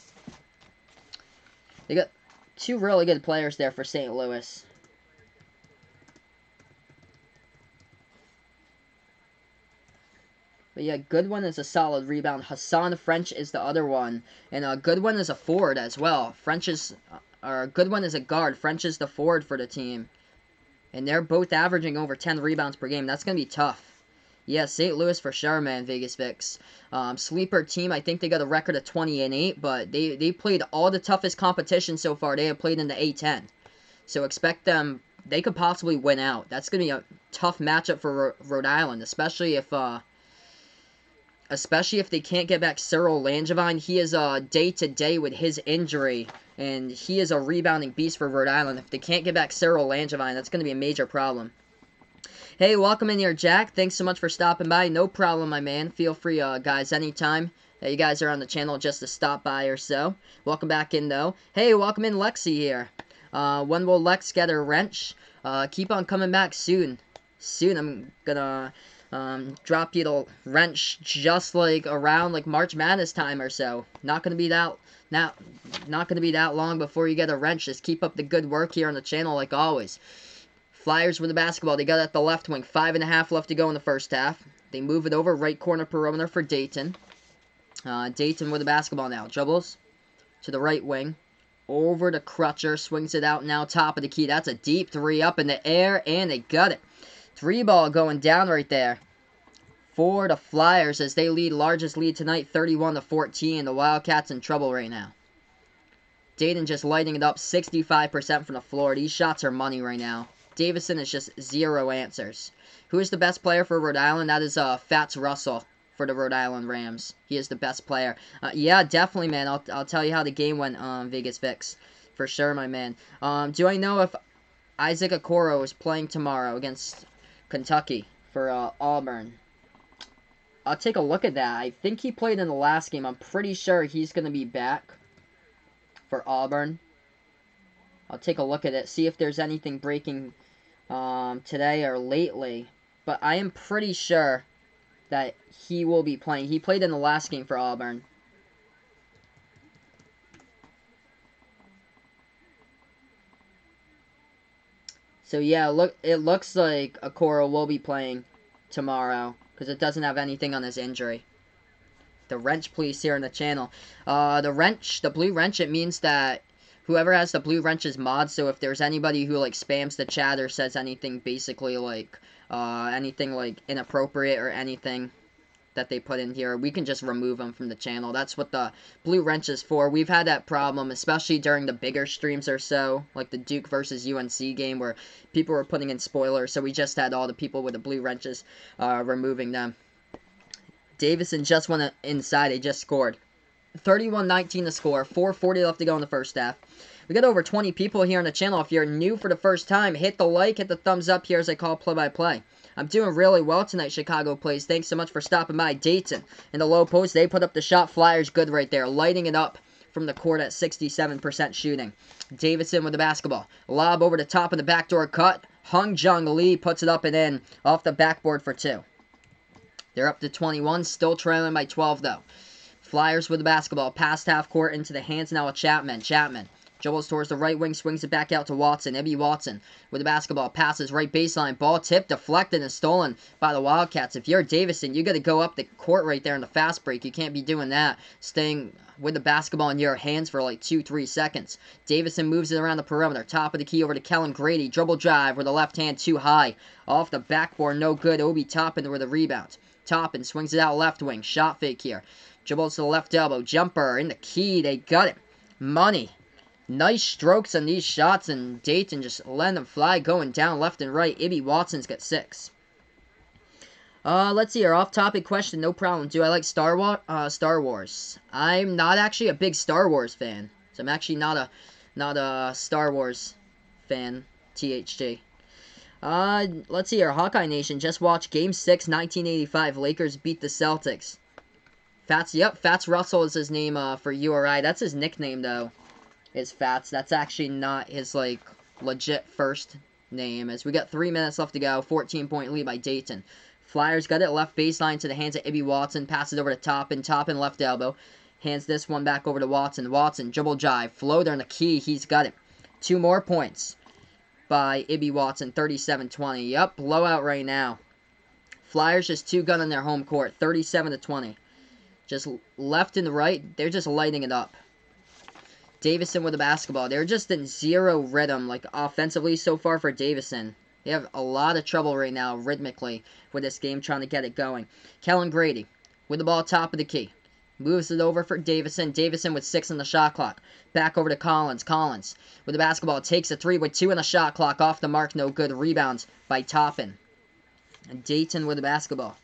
they got 2 really good players there for St. Louis. But yeah, Goodwin is a solid rebound. Hassan French is the other one. And Goodwin is a forward as well. Goodwin is a guard. French is the forward for the team. And they're both averaging over 10 rebounds per game. That's going to be tough. Yeah, St. Louis for sure, man, Vegas Vicks. Sleeper team, I think they got a record of 20-8, but they played all the toughest competition so far. They have played in the A10. So expect them, they could possibly win out. That's going to be a tough matchup for Rhode Island, especially if they can't get back Cyril Langevin. He is day-to-day with his injury, and he is a rebounding beast for Rhode Island. If they can't get back Cyril Langevin, that's going to be a major problem. Hey, welcome in here, Jack. Thanks so much for stopping by. No problem, my man. Feel free, guys, anytime that you guys are on the channel just to stop by or so. Welcome back in, though. Hey, welcome in, Lexi here. When will Lex get a wrench? Keep on coming back soon. I'm gonna drop you the wrench just like around like March Madness time or so. Not gonna be that long before you get a wrench. Just keep up the good work here on the channel like always. Flyers with the basketball. They got it at the left wing. 5.5 left to go in the first half. They move it over right corner perimeter for Dayton. Dayton with the basketball now. Dribbles to the right wing. Over to Crutcher. Swings it out now top of the key. That's a deep 3 up in the air, and they got it. 3 ball going down right there for the Flyers as they lead, largest lead tonight, 31-14. The Wildcats in trouble right now. Dayton just lighting it up, 65% from the floor. These shots are money right now. Davidson is just 0 answers. Who is the best player for Rhode Island? That is Fats Russell for the Rhode Island Rams. He is the best player. Yeah, definitely, man. I'll tell you how the game went, Vegas Vicks. For sure, my man. Do I know if Isaac Okoro is playing tomorrow against Kentucky for Auburn? I'll take a look at that. I think he played in the last game. I'm pretty sure he's going to be back for Auburn. I'll take a look at it, see if there's anything breaking today or lately. But I am pretty sure that he will be playing. He played in the last game for Auburn. So yeah, it looks like Okoro will be playing tomorrow because it doesn't have anything on his injury. The wrench, please, here on the channel. The blue wrench, it means that whoever has the blue wrench is mod, so if there's anybody who, like, spams the chat or says anything basically, like, anything, like, inappropriate or anything that they put in here, we can just remove them from the channel. That's what the blue wrench is for. We've had that problem, especially during the bigger streams or so, like the Duke versus UNC game where people were putting in spoilers, so we just had all the people with the blue wrenches removing them. Davidson just went inside. They just scored. 31-19 the score. 4:40 left to go in the first half. We got over 20 people here on the channel. If you're new for the first time, hit the like, hit the thumbs up here as I call play-by-play. I'm doing really well tonight, Chicago plays. Thanks so much for stopping by. Dayton in the low post. They put up the shot. Flyers good right there. Lighting it up from the court at 67% shooting. Davidson with the basketball. Lob over the top of the backdoor cut. Hung Jung Lee puts it up and in off the backboard for 2. They're up to 21. Still trailing by 12, though. Flyers with the basketball. Past half court into the hands now of Chapman. Chapman dribbles towards the right wing, swings it back out to Watson. Ibby Watson with the basketball, passes right baseline, ball tipped, deflected, and stolen by the Wildcats. If you're Davidson, you got to go up the court right there in the fast break. You can't be doing that, staying with the basketball in your hands for like 2-3 seconds. Davidson moves it around the perimeter, top of the key over to Kellen Grady. Dribble drive with the left hand too high. Off the backboard, no good. Obi Toppin with a rebound. Toppin swings it out left wing, shot fake here. Dribbles to the left elbow, jumper in the key. They got it. Money. Nice strokes on these shots, and Dayton just letting them fly, going down left and right. Ibby Watson's got 6. Let's see, our off-topic question, no problem. Do I like Star Wars? I'm not actually a big Star Wars fan. So I'm actually not a Star Wars fan, THG. Let's see, our Hawkeye Nation just watched Game 6, 1985. Lakers beat the Celtics. Fats Russell is his name for URI. That's his nickname, though. Is Fats. That's actually not his, like, legit first name. As we got 3 minutes left to go. 14-point lead by Dayton. Flyers got it left baseline to the hands of Ibby Watson. Passes over to Toppin. Toppin left elbow. Hands this one back over to Watson. Watson, dribble drive. Floater in the key. He's got it. 2 more points by Ibby Watson. 37-20. Yep, blowout right now. Flyers just 2-gun on their home court. 37-20. Just left and right. They're just lighting it up. Davidson with the basketball. They're just in zero rhythm, like, offensively so far for Davidson. They have a lot of trouble right now, rhythmically, with this game, trying to get it going. Kellen Grady with the ball top of the key. Moves it over for Davidson. Davidson with 6 on the shot clock. Back over to Collins. Collins with the basketball. Takes a 3 with 2 on the shot clock. Off the mark, no good. Rebounds by Toppin. And Dayton with the basketball.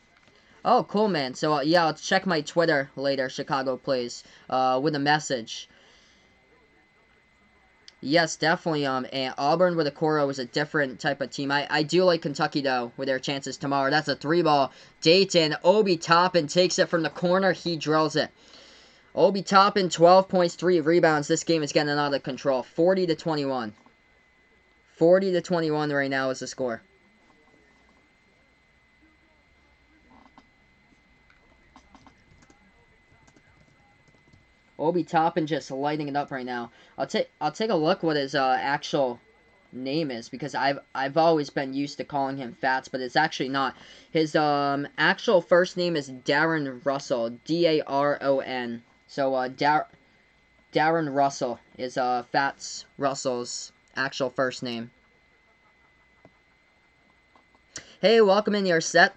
Oh, cool, man. So, yeah, I'll check my Twitter later, Chicago Plays, with a message. Yes, definitely. And Auburn with a Coro is a different type of team. I do like Kentucky, though, with their chances tomorrow. That's a 3-ball. Dayton, Obi Toppin takes it from the corner. He drills it. Obi Toppin, 12 points, 3 rebounds. This game is getting out of control. 40-21. 40-21 right now is the score. Obi Toppin just lighting it up right now. I'll take a look what his actual name is, because I've always been used to calling him Fats, but it's actually not. His actual first name is Darren Russell, D-A-R-O-N. So Darren Russell is Fats Russell's actual first name. Hey, welcome in your set.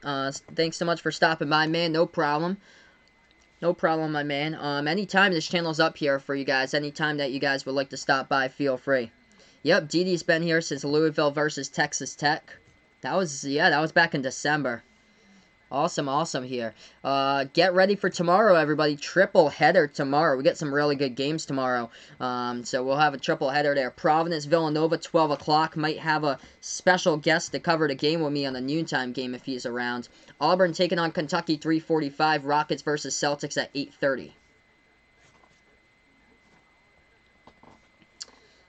Thanks so much for stopping by, man. No problem. No problem, my man. Anytime this channel's up here for you guys, anytime that you guys would like to stop by, feel free. Yep, Didi's been here since Louisville versus Texas Tech. That was back in December. Awesome here. Get ready for tomorrow, everybody. Triple header tomorrow. We get some really good games tomorrow. So we'll have a triple header there. Providence, Villanova, 12 o'clock. Might have a special guest to cover the game with me on the noontime game if he's around. Auburn taking on Kentucky, 3:45. Rockets versus Celtics at 8:30.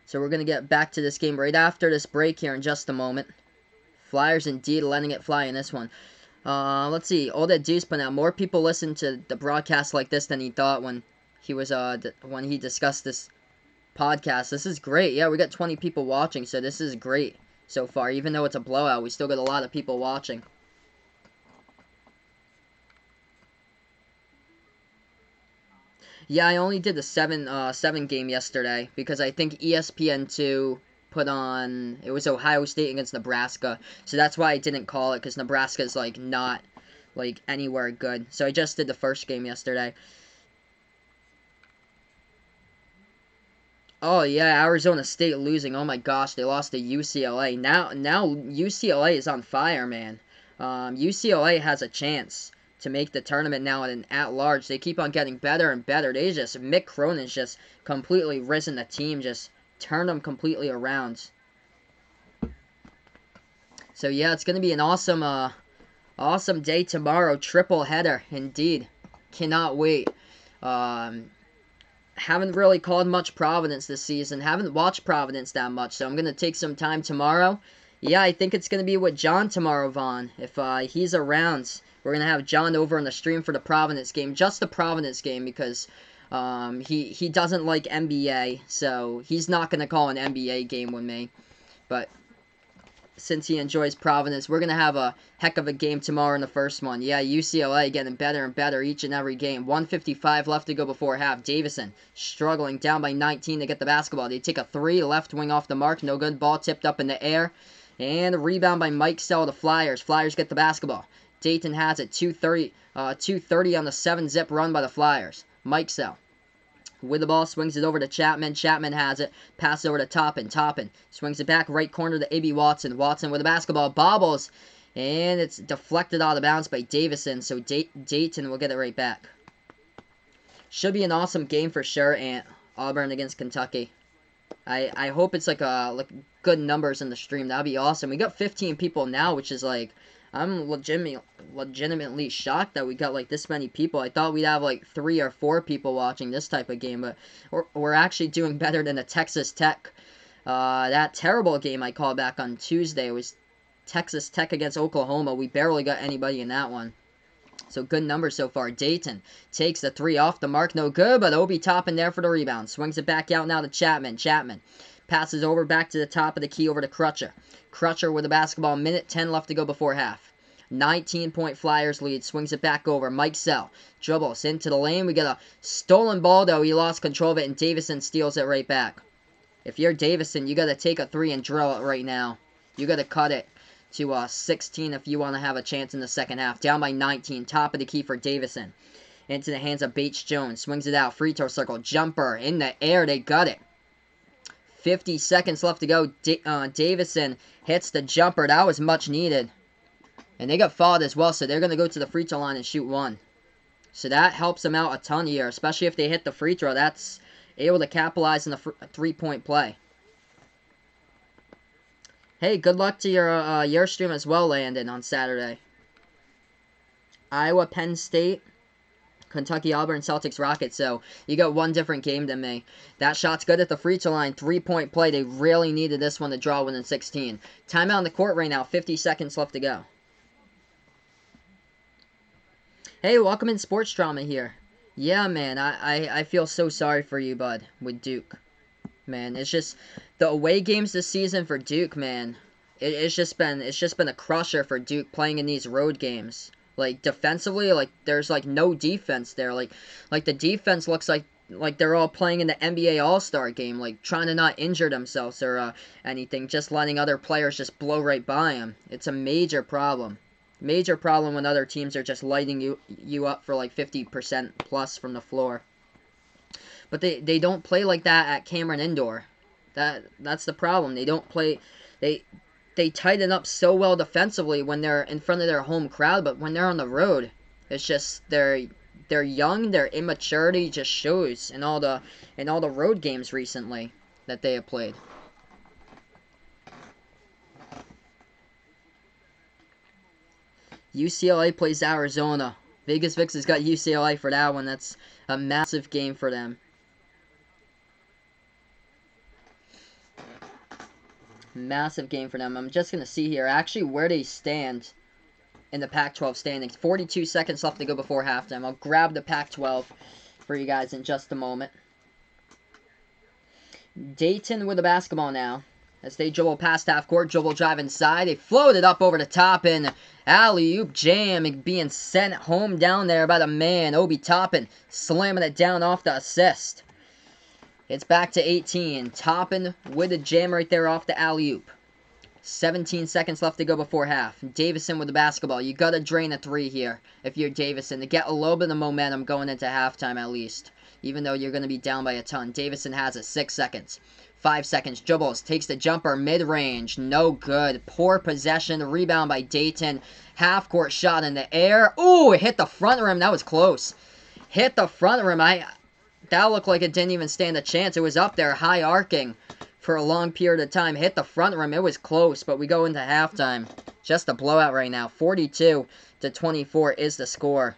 So we're going to get back to this game right after this break here in just a moment. Flyers indeed letting it fly in this one. Let's see. All that Deuce put out. More people listen to the broadcast like this than he thought when he was when he discussed this podcast. This is great. Yeah, we got 20 people watching, so this is great so far. Even though it's a blowout, we still got a lot of people watching. Yeah, I only did the 7 game yesterday because I think ESPN2 put on, it was Ohio State against Nebraska, so that's why I didn't call it, because Nebraska's like not like anywhere good. So I just did the first game yesterday. Oh yeah, Arizona State losing. Oh my gosh, they lost to UCLA. Now UCLA is on fire, man. UCLA has a chance to make the tournament now at large. They keep on getting better and better. Mick Cronin's just completely risen the team, just turned them completely around. So yeah, it's going to be an awesome day tomorrow. Triple header, indeed. Cannot wait. Haven't really called much Providence this season. Haven't watched Providence that much, so I'm going to take some time tomorrow. Yeah, I think it's going to be with John tomorrow, Vaughn. If he's around, we're going to have John over on the stream for the Providence game. Just the Providence game, because he doesn't like NBA, so he's not going to call an NBA game with me. But since he enjoys Providence, we're going to have a heck of a game tomorrow in the first one. Yeah, UCLA getting better and better each and every game. 1:55 left to go before half. Davidson struggling, down by 19 to get the basketball. They take a 3, left wing off the mark. No good. Ball tipped up in the air. And a rebound by Mike Sell, the Flyers. Flyers get the basketball. Dayton has it. 2:30 on the 7-zip run by the Flyers. Mike Sell with the ball, swings it over to Chapman. Chapman has it. Passes over to Toppin. Toppin swings it back right corner to A.B. Watson. Watson with the basketball. Bobbles. And it's deflected out of bounds by Davidson. So Dayton will get it right back. Should be an awesome game for sure. And Auburn against Kentucky. I hope it's like good numbers in the stream. That'd be awesome. We got 15 people now, which is like, I'm legitimately shocked that we got like this many people. I thought we'd have like 3 or 4 people watching this type of game, but we're actually doing better than the Texas Tech. That terrible game I called back on Tuesday. It was Texas Tech against Oklahoma. We barely got anybody in that one. So good numbers so far. Dayton takes the 3 off the mark. No good, but Obi Toppin there for the rebound. Swings it back out now to Chapman. Chapman passes over back to the top of the key over to Crutcher. Crutcher with the basketball. 1:10 left to go before half. 19-point Flyers lead. Swings it back over. Mike Sell dribbles into the lane. We get a stolen ball, though. He lost control of it, and Davidson steals it right back. If you're Davidson, you got to take a 3 and drill it right now. You got to cut it to 16 if you want to have a chance in the second half. Down by 19. Top of the key for Davidson. Into the hands of Bates Jones. Swings it out. Free throw circle. Jumper. In the air. They got it. 50 seconds left to go. Davidson hits the jumper. That was much needed. And they got fouled as well, so they're going to go to the free throw line and shoot 1. So that helps them out a ton here, especially if they hit the free throw. That's able to capitalize on the 3-point play. Hey, good luck to your stream as well, Landon, on Saturday. Iowa, Penn State, Kentucky, Auburn, Celtics, Rockets. So you got one different game than me. That shot's good at the free throw line. 3-point play. They really needed this one to draw within 16. Timeout on the court right now. 50 seconds left to go. Hey, welcome in Sports Drama here. Yeah, man, I feel so sorry for you, bud, with Duke. Man, it's just the away games this season for Duke, man. It's just been a crusher for Duke playing in these road games. Like defensively, like there's like no defense there. Like the defense looks like they're all playing in the NBA All-Star game, like trying to not injure themselves or anything, just letting other players just blow right by them. It's a major problem. Major problem when other teams are just lighting you up for like 50% plus from the floor. But they don't play like that at Cameron Indoor. That's the problem. They don't play. They tighten up so well defensively when they're in front of their home crowd, but when they're on the road, it's just they're young. Their immaturity just shows in all the road games recently that they have played. UCLA plays Arizona. Vegas Vix has got UCLA for that one. That's a massive game for them. Massive game for them. I'm just going to see here actually where they stand in the Pac-12 standings. 42 seconds left to go before halftime. I'll grab the Pac-12 for you guys in just a moment. Dayton with the basketball now. As they dribble past half court, dribble drive inside. They float it up over the top and alley-oop jam being sent home down there by the man, Obi Toppin, slamming it down off the assist. It's back to 18. Toppin with a jam right there off the alley-oop. 17 seconds left to go before half. Davidson with the basketball. You got to drain a 3 here if you're Davidson to get a little bit of momentum going into halftime at least. even though you're going to be down by a ton. Davidson has it. 6 seconds. 5 seconds. Dribbles. Takes the jumper. Mid-range. No good. Poor possession. Rebound by Dayton. Half-court shot in the air. Ooh, it hit the front rim. That was close. Hit the front rim. That looked like it didn't even stand a chance. It was up there, high arcing for a long period of time. Hit the front rim. It was close, but we go into halftime. Just a blowout right now. 42-24 is the score.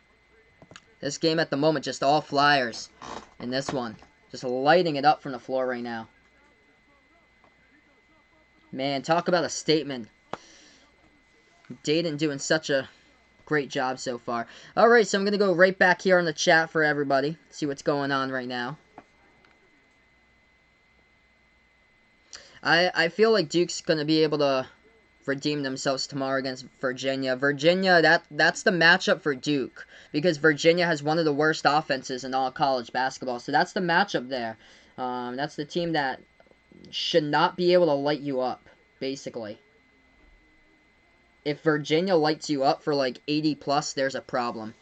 This game at the moment, just all Flyers in this one. Just lighting it up from the floor right now. Man, talk about a statement. Dayton doing such a great job so far. Alright, so I'm going to go right back here on the chat for everybody. See what's going on right now. I feel like Duke's going to be able to redeem themselves tomorrow against Virginia. Virginia, that's the matchup for Duke. Because Virginia has one of the worst offenses in all college basketball. So that's the matchup there. That's the team that should not be able to light you up, basically. If Virginia lights you up for like 80 plus, there's a problem.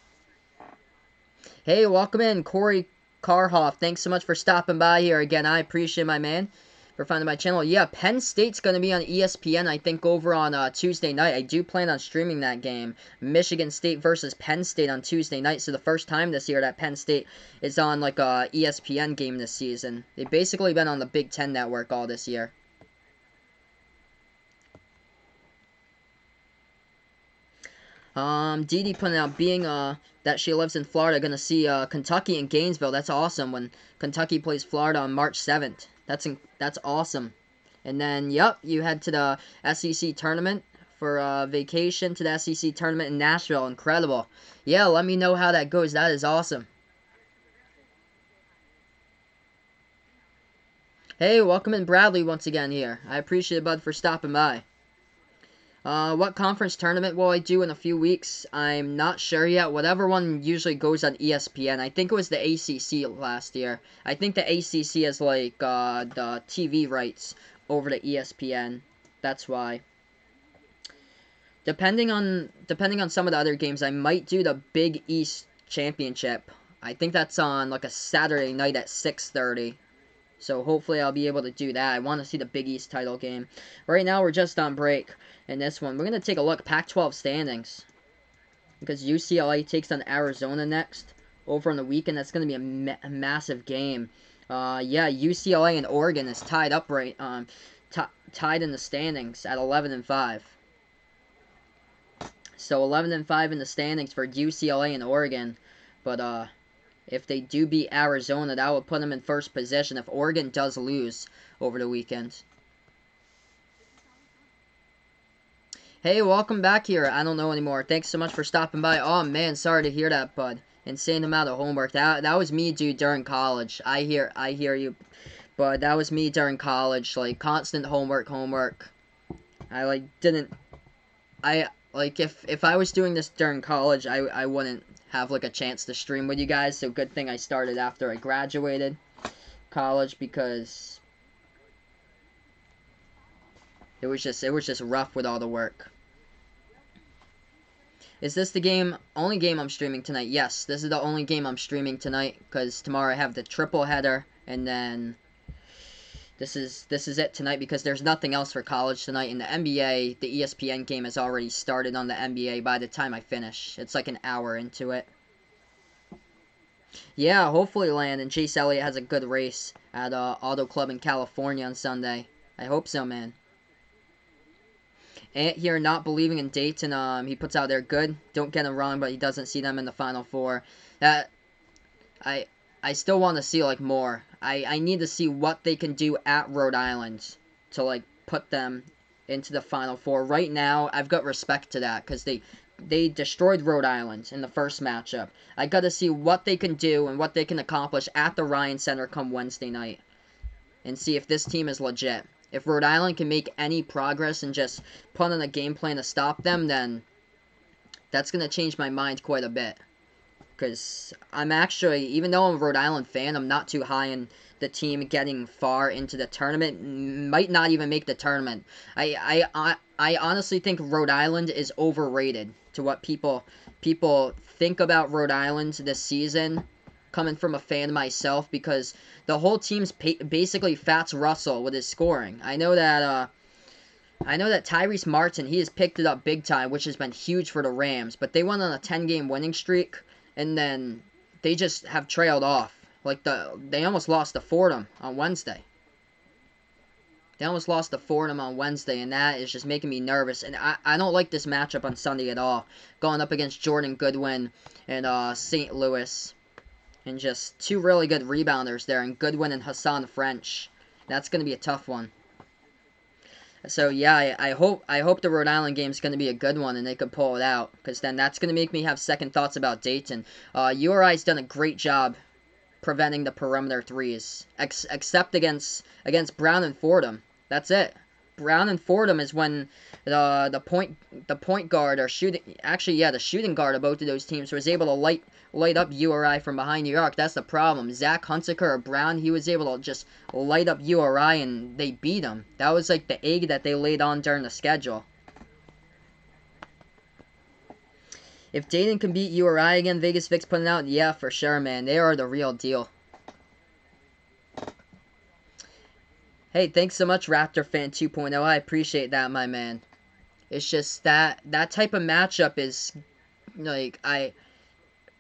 Hey, welcome in, Corey Karhoff. Thanks so much for stopping by here again. I appreciate my man for finding my channel. Yeah, Penn State's going to be on ESPN, I think, over on Tuesday night. I do plan on streaming that game. Michigan State versus Penn State on Tuesday night. So the first time this year that Penn State is on like a ESPN game this season. They've basically been on the Big Ten Network all this year. Dee Dee putting out being that she lives in Florida, gonna see Kentucky and Gainesville. That's awesome when Kentucky plays Florida on March 7th. That's awesome. And then yep, you head to the SEC tournament for vacation to the SEC tournament in Nashville. Incredible. Yeah, let me know how that goes. That is awesome. Hey, welcome in Bradley once again here. I appreciate it, bud, for stopping by. What conference tournament will I do in a few weeks? I'm not sure yet. Whatever one usually goes on ESPN. I think it was the ACC last year. I think the ACC has, like, the TV rights over to ESPN. That's why. Depending on some of the other games, I might do the Big East Championship. I think that's on, like, a Saturday night at 6:30. So hopefully I'll be able to do that. I want to see the Big East title game. Right now we're just on break in this one. We're going to take a look. Pac-12 standings. Because UCLA takes on Arizona next. Over on the weekend. That's going to be a massive game. Yeah, UCLA and Oregon is tied up right. Tied in the standings at 11-5. So 11-5 in the standings for UCLA and Oregon. But if they do beat Arizona, that would put them in first position if Oregon does lose over the weekend. Hey, welcome back here. I don't know anymore. Thanks so much for stopping by. Oh, man, sorry to hear that, bud. Insane amount of homework. That was me, dude, during college. I hear you. But that was me during college. Like, constant homework. I, like, didn't... if I was doing this during college, I wouldn't have like a chance to stream with you guys, so good thing I started after I graduated college because it was just rough with all the work. Is this the only game I'm streaming tonight? Yes, this is the only game I'm streaming tonight because tomorrow I have the triple header and then this is it tonight because there's nothing else for college tonight. In the NBA, the ESPN game has already started on the NBA by the time I finish. It's like an hour into it. Yeah, hopefully Landon Chase Elliott has a good race at Auto Club in California on Sunday. I hope so, man. Ant here not believing in Dayton. He puts out there good. Don't get him wrong, but he doesn't see them in the Final Four. I still want to see, like, more. I need to see what they can do at Rhode Island to, like, put them into the Final Four. Right now, I've got respect to that because they destroyed Rhode Island in the first matchup. I got to see what they can do and what they can accomplish at the Ryan Center come Wednesday night and see if this team is legit. If Rhode Island can make any progress and just put on a game plan to stop them, then that's going to change my mind quite a bit. Because I'm actually, even though I'm a Rhode Island fan, I'm not too high in the team getting far into the tournament. Might not even make the tournament. I honestly think Rhode Island is overrated to what people think about Rhode Island this season coming from a fan myself, because the whole team's basically Fats Russell with his scoring. I know that Tyrese Martin, he has picked it up big time, which has been huge for the Rams. But they went on a 10-game winning streak, and then they just have trailed off. Like they almost lost to Fordham on Wednesday. They almost lost to Fordham on Wednesday, and that is just making me nervous. And I don't like this matchup on Sunday at all. Going up against Jordan Goodwin and St. Louis. And just two really good rebounders there, and Goodwin and Hassan French. That's going to be a tough one. So yeah, I hope the Rhode Island game is going to be a good one and they could pull it out, because then that's going to make me have second thoughts about Dayton. URI's done a great job preventing the perimeter threes, except against Brown and Fordham. That's it. Brown and Fordham is when the point guard or the shooting guard of both of those teams was able to light up URI from behind New York. That's the problem. Zach Hunsaker or Brown, he was able to just light up URI and they beat him. That was like the egg that they laid on during the schedule. If Dayton can beat URI again, Vegas Vic's putting out, yeah, for sure, man. They are the real deal. Hey, thanks so much, Raptor Fan 2.0. I appreciate that, my man. It's just that type of matchup is like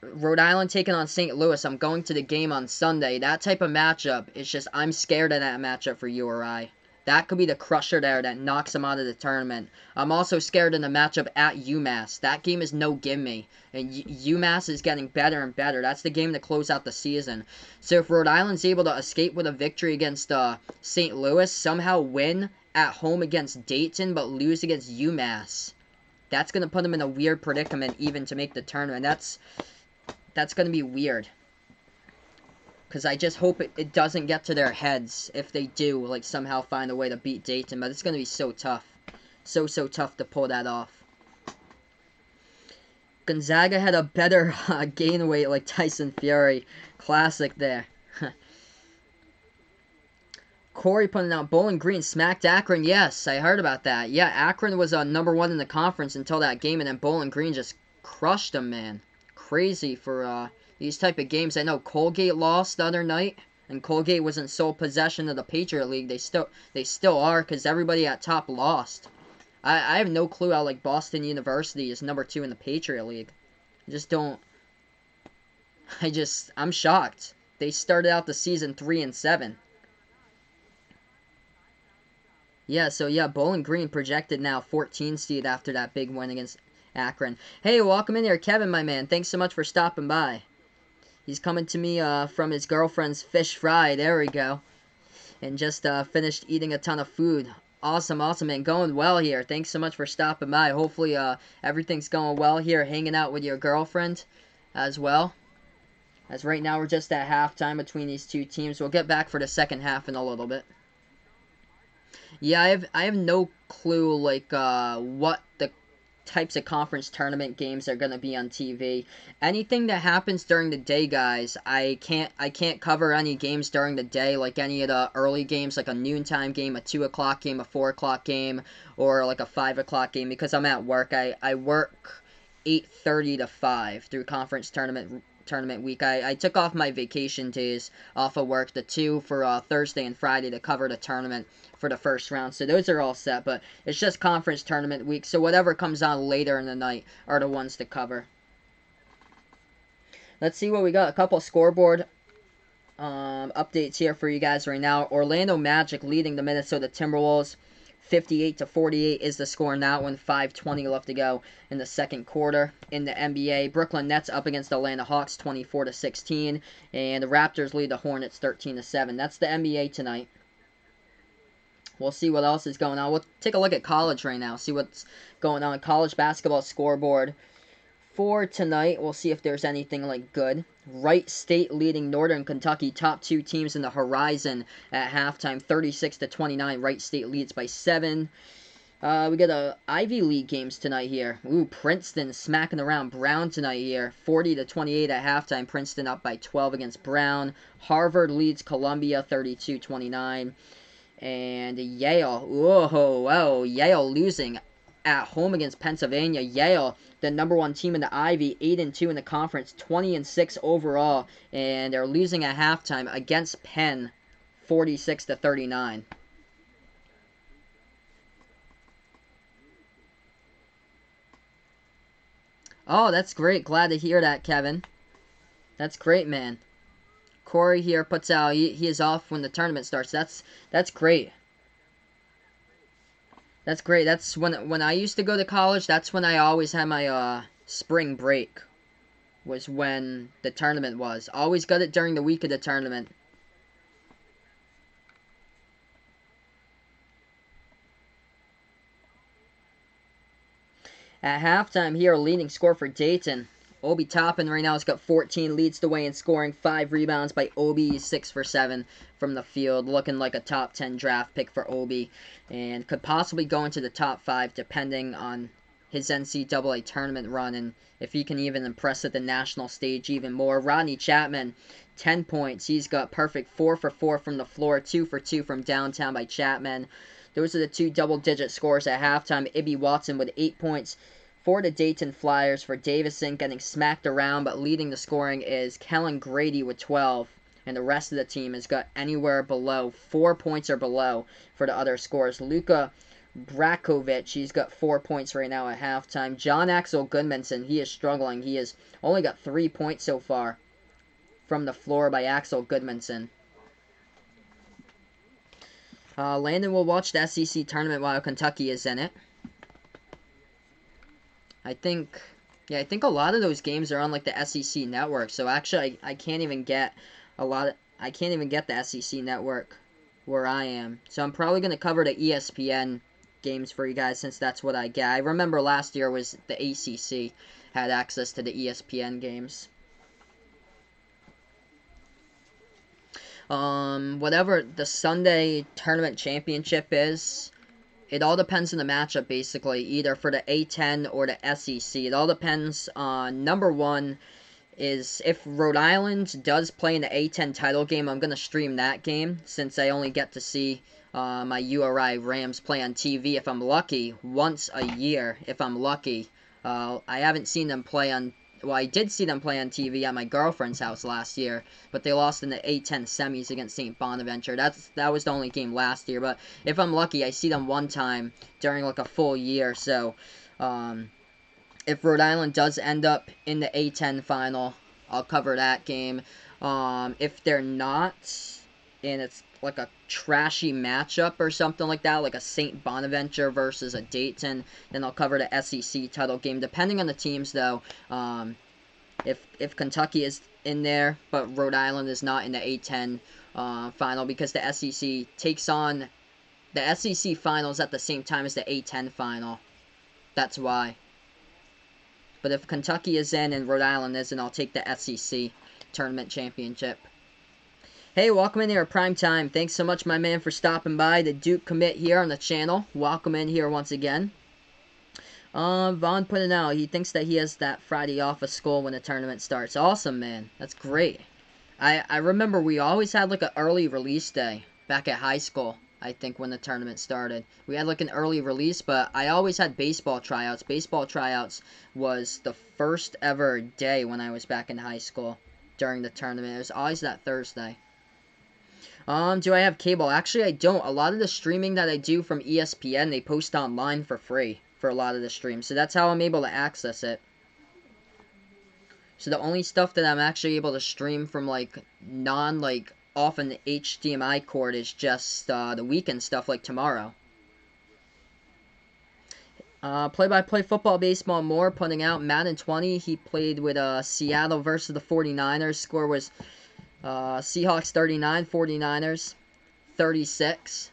Rhode Island taking on St. Louis. I'm going to the game on Sunday. That type of matchup, it's just I'm scared of that matchup for URI. That could be the crusher there that knocks them out of the tournament. I'm also scared in the matchup at UMass. That game is no gimme. And UMass is getting better and better. That's the game to close out the season. So if Rhode Island's able to escape with a victory against St. Louis, somehow win at home against Dayton, but lose against UMass, that's going to put them in a weird predicament even to make the tournament. That's going to be weird. Because I just hope it doesn't get to their heads if they do, like, somehow find a way to beat Dayton. But it's going to be so tough. So tough to pull that off. Gonzaga had a better gain weight like Tyson Fury. Classic there. Corey putting out Bowling Green smacked Akron. Yes, I heard about that. Yeah, Akron was #1 in the conference until that game, and then Bowling Green just crushed them, man. Crazy for these type of games. I know Colgate lost the other night, and Colgate was in sole possession of the Patriot League. They still are, because everybody at top lost. I have no clue how, like, Boston University is #2 in the Patriot League. I'm shocked. They started out the season 3-7. Yeah, so yeah, Bowling Green projected now 14 seed after that big win against Akron. Hey, welcome in here, Kevin, my man. Thanks so much for stopping by. He's coming to me from his girlfriend's fish fry. There we go. And just finished eating a ton of food. Awesome, man. Going well here. Thanks so much for stopping by. Hopefully everything's going well here, hanging out with your girlfriend as well. As right now we're just at halftime between these two teams. We'll get back for the second half in a little bit. Yeah, I have no clue, like, what the types of conference tournament games are going to be on TV. Anything that happens during the day, guys, I can't cover any games during the day, like any of the early games, like a noontime game, a 2 o'clock game, a 4 o'clock game, or like a 5 o'clock game, because I'm at work. I work 8:30 to 5 through conference tournament week. I took off my vacation days off of work, the 2 for Thursday and Friday, to cover the tournament for the first round. So those are all set, but it's just conference tournament week, so whatever comes on later in the night are the ones to cover. Let's see what we got. A couple scoreboard updates here for you guys right now. Orlando Magic leading the Minnesota Timberwolves 58-48 is the score in that one. 5:20 left to go in the second quarter. In the NBA, Brooklyn Nets up against the Atlanta Hawks 24-16, and the Raptors lead the Hornets 13-7. That's the NBA tonight. We'll see what else is going on. We'll take a look at college right now, see what's going on. College basketball scoreboard for tonight. We'll see if there's anything like good. Wright State leading Northern Kentucky, top 2 teams in the Horizon at halftime, 36-29. Wright State leads by 7. We got Ivy League games tonight here. Ooh, Princeton smacking around Brown tonight here, 40-28 at halftime. Princeton up by 12 against Brown. Harvard leads Columbia 32-29. And Yale, Yale losing at home against Pennsylvania. Yale, the #1 team in the Ivy, 8-2 in the conference, 20-6 overall, and they're losing at halftime against Penn, 46-39. Oh, that's great. Glad to hear that, Kevin. That's great, man. Corey here puts out he is off when the tournament starts. That's great. That's great. That's when I used to go to college. That's when I always had my spring break. Was when the tournament was. Always got it during the week of the tournament. At halftime here, leading score for Dayton. Obi Toppin right now has got 14, leads the way in scoring, 5 rebounds by Obi, 6 for 7 from the field, looking like a top 10 draft pick for Obi, and could possibly go into the top 5 depending on his NCAA tournament run, and if he can even impress at the national stage even more. Rodney Chapman, 10 points. He's got perfect 4 for 4 from the floor, 2 for 2 from downtown by Chapman. Those are the 2 double-digit scores at halftime. Ibby Watson with 8 points for the Dayton Flyers. For Davidson, getting smacked around, but leading the scoring is Kellen Grady with 12. And the rest of the team has got anywhere below 4 points or below for the other scores. Luka Brakovic, he's got 4 points right now at halftime. John Axel Goodmanson, he is struggling. He has only got 3 points so far from the floor by Axel Goodmanson. Landon will watch the SEC tournament while Kentucky is in it. I think a lot of those games are on like the SEC network. So actually, I can't even get I can't even get the SEC network where I am. So I'm probably gonna cover the ESPN games for you guys since that's what I get. I remember last year was the ACC had access to the ESPN games. Whatever the Sunday tournament championship is, it all depends on the matchup, basically, either for the A10 or the SEC. It all depends on, number one, is if Rhode Island does play in the A10 title game, I'm going to stream that game, since I only get to see my URI Rams play on TV, if I'm lucky, once a year, if I'm lucky. I haven't seen them play on... Well, I did see them play on TV at my girlfriend's house last year, but they lost in the A10 semis against St. Bonaventure. That was the only game last year, but if I'm lucky, I see them one time during like a full year. So, if Rhode Island does end up in the A10 final, I'll cover that game. If they're not, and it's like a trashy matchup or something like that, like a St. Bonaventure versus a Dayton, then I'll cover the SEC title game. Depending on the teams, though, if Kentucky is in there, but Rhode Island is not in the A10 final, because the SEC takes on the SEC finals at the same time as the A10 final. That's why. But if Kentucky is in and Rhode Island isn't, I'll take the SEC tournament championship. Hey, welcome in here at Prime Time. Thanks so much, my man, for stopping by. The Duke commit here on the channel. Welcome in here once again. Vaughn put it out. He thinks that he has that Friday off of school when the tournament starts. Awesome, man. That's great. I remember we always had like an early release day back at high school, I think, when the tournament started. We had like an early release, but I always had baseball tryouts. Baseball tryouts was the first ever day when I was back in high school during the tournament. It was always that Thursday. Do I have cable? Actually, I don't. A lot of the streaming that I do from ESPN, they post online for free for a lot of the streams. So that's how I'm able to access it. So the only stuff that I'm actually able to stream from, like, off an HDMI cord is just the weekend stuff, like tomorrow. Play-by-play football, baseball, more, putting out Madden 20. He played with Seattle versus the 49ers. Score was... Seahawks 39, 49ers 36.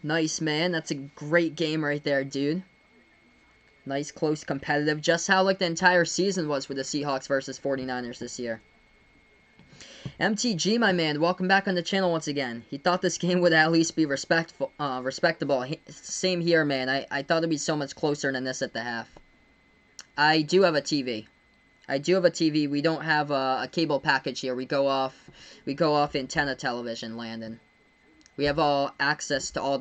Nice, man. That's a great game right there, dude. Nice, close, competitive. Just how, like, the entire season was with the Seahawks versus 49ers this year. MTG, my man, welcome back on the channel once again. He thought this game would at least be respectable. Same here, man. I thought it'd be so much closer than this at the half. I do have a TV. We don't have a cable package here. We go off antenna television, Landon. We have all access to all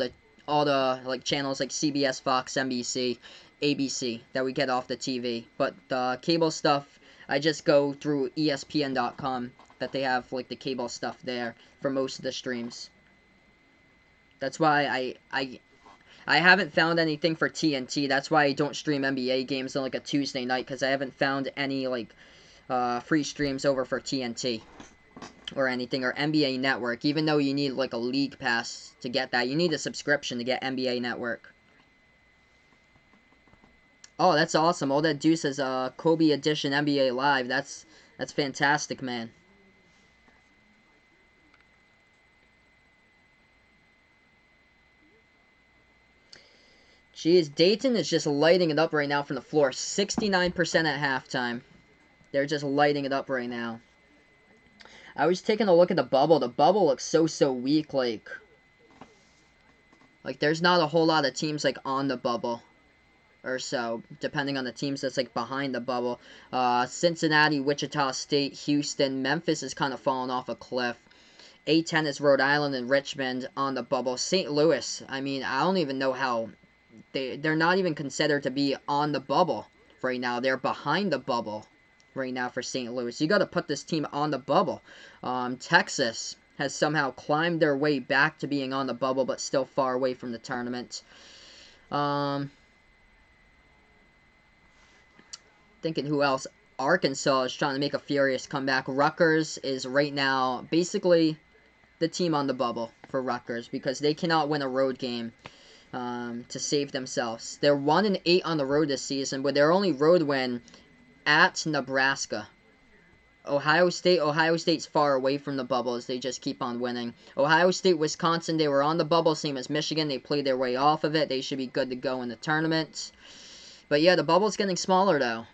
all the like channels like CBS, Fox, NBC, ABC that we get off the TV. But the cable stuff, I just go through ESPN.com that they have like the cable stuff there for most of the streams. That's why I haven't found anything for TNT. That's why I don't stream NBA games on like a Tuesday night, because I haven't found any like free streams over for TNT or anything, or NBA Network. Even though you need like a league pass to get that, you need a subscription to get NBA Network. Oh, that's awesome. All that do says Kobe Edition NBA Live. That's fantastic, man. Jeez, Dayton is just lighting it up right now from the floor. 69% at halftime. They're just lighting it up right now. I was taking a look at the bubble. The bubble looks so weak. Like there's not a whole lot of teams like on the bubble or so, depending on the teams that's like behind the bubble. Cincinnati, Wichita State, Houston, Memphis is kind of falling off a cliff. A10 is Rhode Island and Richmond on the bubble. St. Louis, I mean, I don't even know how they're not even considered to be on the bubble right now. They're behind the bubble right now for St. Louis. You got to put this team on the bubble. Texas has somehow climbed their way back to being on the bubble, but still far away from the tournament. Thinking who else? Arkansas is trying to make a furious comeback. Rutgers is right now basically the team on the bubble for Rutgers, because they cannot win a road game to save themselves. They're 1-8 on the road this season, but their only road win at Nebraska. Ohio State's far away from the bubble as they just keep on winning. Ohio State, Wisconsin, they were on the bubble, same as Michigan. They played their way off of it. They should be good to go in the tournament. But yeah, the bubble's getting smaller though.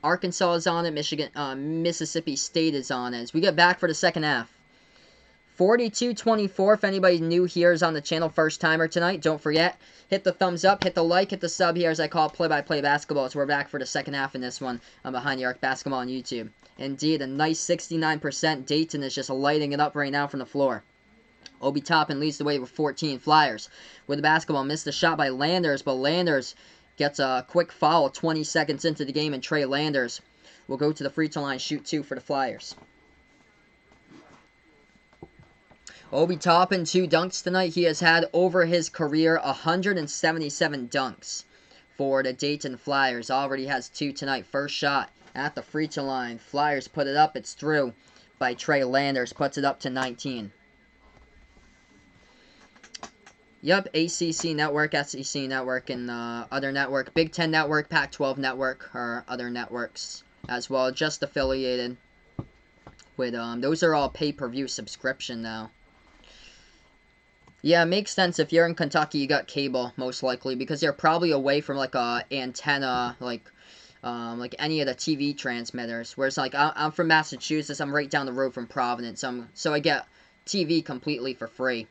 Arkansas is on it. Mississippi State is on it. As we get back for the second half. 42-24. If anybody new here is on the channel, first timer tonight, don't forget, hit the thumbs up, hit the like, hit the sub here as I call it play-by-play basketball. So we're back for the second half in this one on Behind the Arc Basketball on YouTube. Indeed, a nice 69%. Dayton is just lighting it up right now from the floor. Obi Toppin leads the way with 14. Flyers with the basketball. Missed the shot by Landers, but Landers gets a quick foul 20 seconds into the game, and Trey Landers will go to the free throw line, shoot 2 for the Flyers. Obi Toppin, 2 dunks tonight. He has had over his career 177 dunks for the Dayton Flyers. Already has 2 tonight. First shot at the free throw line. Flyers put it up. It's through by Trey Landers. Puts it up to 19. Yep, ACC Network, SEC Network, and other network. Big Ten Network, Pac-12 Network, or other networks as well. Just affiliated with, those are all pay-per-view subscription now. Yeah, it makes sense. If you're in Kentucky, you got cable, most likely, because you're probably away from, like, a antenna, like any of the TV transmitters. Whereas, like, I'm from Massachusetts. I'm right down the road from Providence. So I get TV completely for free.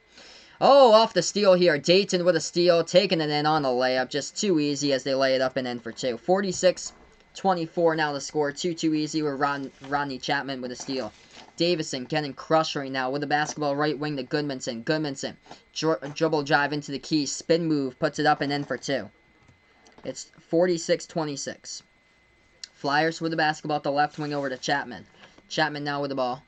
Oh, off the steal here. Dayton with a steal, taking it in on the layup. Just too easy as they lay it up and in for 2. 46-24 now the score. Too easy with Rodney Chapman with a steal. Davidson getting crushed right now with the basketball right wing to Goodmanson. Goodmanson, dribble drive into the key. Spin move, puts it up and in for 2. It's 46-26. Flyers with the basketball at the left wing over to Chapman. Chapman now with the ball.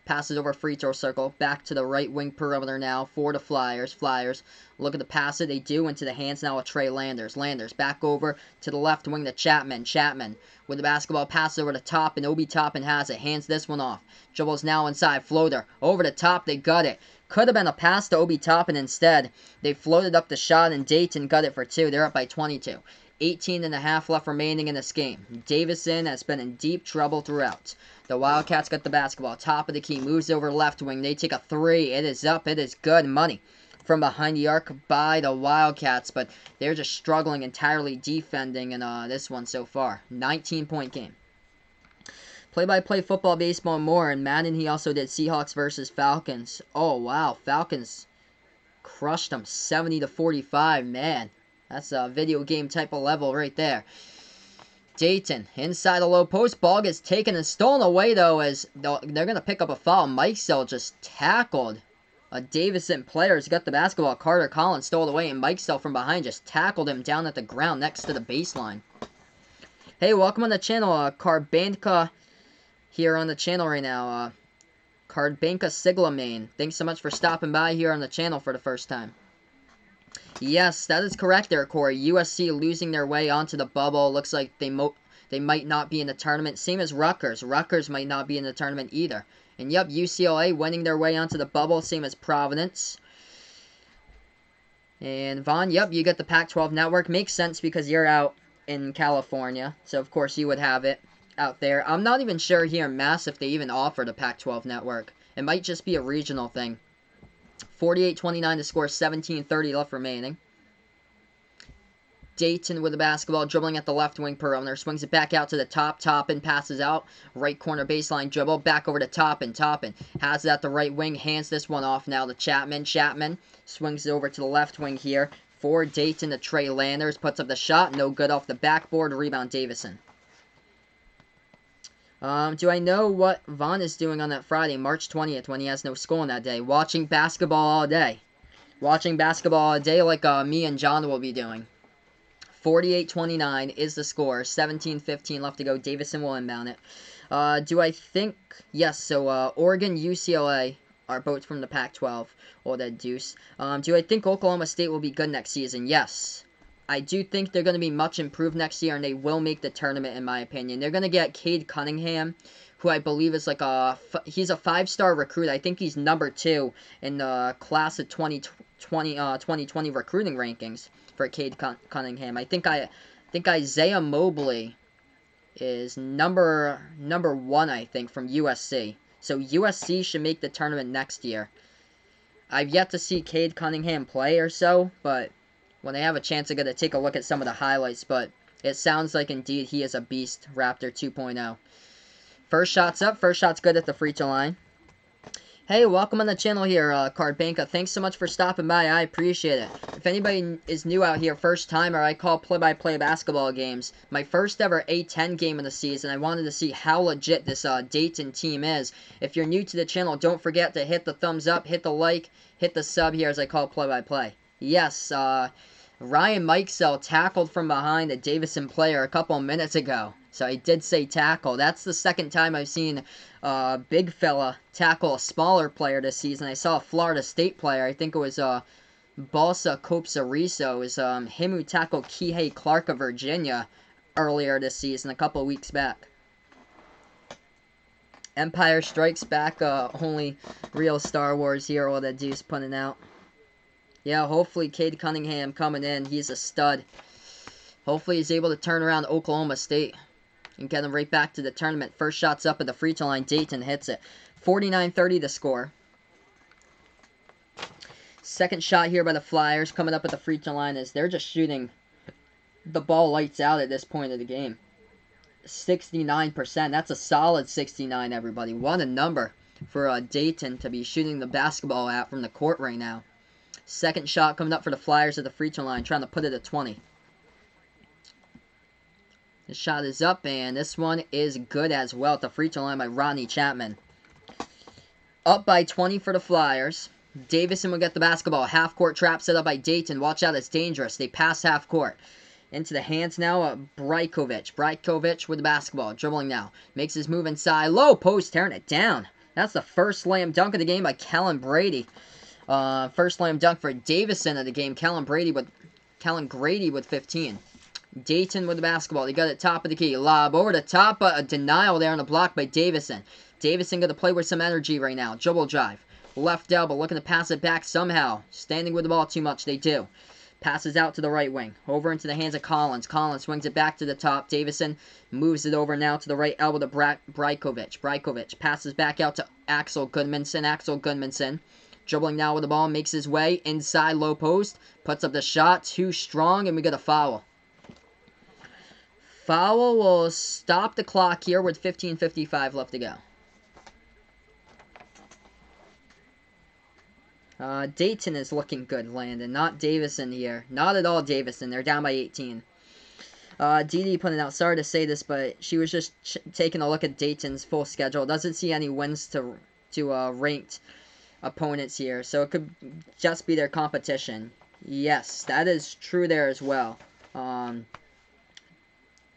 Passes over free throw circle. Back to the right wing perimeter now for the Flyers. Flyers look at the pass that they do into the hands now of Trey Landers. Landers back over to the left wing to Chapman. Chapman with the basketball, passes over the top, and Obi Toppin has it. Hands this one off. Dribbles now inside. Floater over the top. They got it. Could have been a pass to Obi Toppin instead. They floated up the shot, and Dayton got it for 2. They're up by 22. 18.5 left remaining in this game. Davidson has been in deep trouble throughout. The Wildcats got the basketball. Top of the key. Moves over left wing. They take a 3. It is up. It is good money from behind the arc by the Wildcats. But they're just struggling entirely defending in this one so far. 19-point game. Play-by-play football, baseball, and more. And Madden, he also did Seahawks versus Falcons. Oh, wow. Falcons crushed them 70-45. Man, that's a video game type of level right there. Dayton, inside the low post. Ball gets taken and stolen away, though, as they're going to pick up a foul. Mike Sell just tackled A Davidson player's got the basketball. Carter Collins stole it away, and Mike Sell from behind just tackled him down at the ground next to the baseline. Hey, welcome on the channel. Carbanka here on the channel right now. Carbanka Siglamane. Thanks so much for stopping by here on the channel for the first time. Yes, that is correct there, Corey. USC losing their way onto the bubble. Looks like they might not be in the tournament. Same as Rutgers. Rutgers might not be in the tournament either. And yep, UCLA winning their way onto the bubble. Same as Providence. And Vaughn, yep, you get the Pac-12 network. Makes sense because you're out in California. So, of course, you would have it out there. I'm not even sure here in Mass if they even offer the Pac-12 network. It might just be a regional thing. 48-29 to score, 17:30 left remaining. Dayton with the basketball, dribbling at the left wing perimeter, swings it back out to the top, Toppin passes out, right corner baseline dribble, back over to Toppin, has it at the right wing, hands this one off now to Chapman swings it over to the left wing here, for Dayton to Trey Landers, puts up the shot, no good off the backboard, rebound Davidson. Do I know what Vaughn is doing on that Friday, March 20th, when he has no school on that day? Watching basketball all day. Watching basketball all day like me and John will be doing. 48-29 is the score. 17:15 left to go. Davidson will inbound it. Do I think... Yes, so Oregon, UCLA are both from the Pac-12. Or that deuce. Do I think Oklahoma State will be good next season? Yes. I do think they're going to be much improved next year, and they will make the tournament, in my opinion. They're going to get Cade Cunningham, who I believe is like he's a 5-star recruit. I think he's number 2 in the class of 2020 recruiting rankings for Cade Cunningham. I think Isaiah Mobley is number 1, I think, from USC. So USC should make the tournament next year. I've yet to see Cade Cunningham play or so, but when I have a chance, I'm going to take a look at some of the highlights, but it sounds like indeed he is a beast, Raptor 2.0. First shot's up. First shot's good at the free throw line. Hey, welcome on the channel here, Cardbanka. Thanks so much for stopping by. I appreciate it. If anybody is new out here, first timer, I call play-by-play basketball games. My first ever A10 game of the season. I wanted to see how legit this Dayton team is. If you're new to the channel, don't forget to hit the thumbs up, hit the like, hit the sub here as I call play-by-play. Yes, Ryan Mikesell tackled from behind a Davidson player a couple minutes ago. So I did say tackle. That's the second time I've seen a big fella tackle a smaller player this season. I saw a Florida State player. I think it was Balsa Copsariso. It was him who tackled Kihei Clark of Virginia earlier this season, a couple weeks back. Empire Strikes Back, only real Star Wars hero that dude's putting out. Yeah, hopefully Cade Cunningham coming in. He's a stud. Hopefully he's able to turn around Oklahoma State and get him right back to the tournament. First shot's up at the free throw line. Dayton hits it. 49-30 to score. Second shot here by the Flyers coming up at the free throw line as they're just shooting the ball lights out at this point of the game. 69%. That's a solid 69, everybody. What a number for Dayton to be shooting the basketball at from the court right now. Second shot coming up for the Flyers at the free throw line, trying to put it at 20. The shot is up, and this one is good as well at the free throw line by Rodney Chapman. Up by 20 for the Flyers. Davidson will get the basketball. Half-court trap set up by Dayton. Watch out, it's dangerous. They pass half-court. Into the hands now of Brajkovic. Brajkovic with the basketball. Dribbling now. Makes his move inside. Low post, tearing it down. That's the first slam dunk of the game by Kellen Grady. First slam dunk for Davidson of the game. Kellen Grady with 15. Dayton with the basketball. They got it top of the key. Lob over the top. A denial there on the block by Davidson. Davidson going to play with some energy right now. Dribble drive. Left elbow. Looking to pass it back somehow. Standing with the ball too much. They do. Passes out to the right wing. Over into the hands of Collins. Collins swings it back to the top. Davidson moves it over now to the right elbow to Brajkovic. Brajkovic passes back out to Axel Goodmanson. Axel Goodmanson. Dribbling now with the ball. Makes his way inside low post. Puts up the shot. Too strong. And we get a foul. Foul will stop the clock here with 15:55 left to go. Dayton is looking good, Landon. Not Davidson here. Not at all Davidson. They're down by 18. Dee putting out, sorry to say this, but she was just taking a look at Dayton's full schedule. Doesn't see any wins to ranked opponents here, so it could just be their competition. Yes, that is true there as well.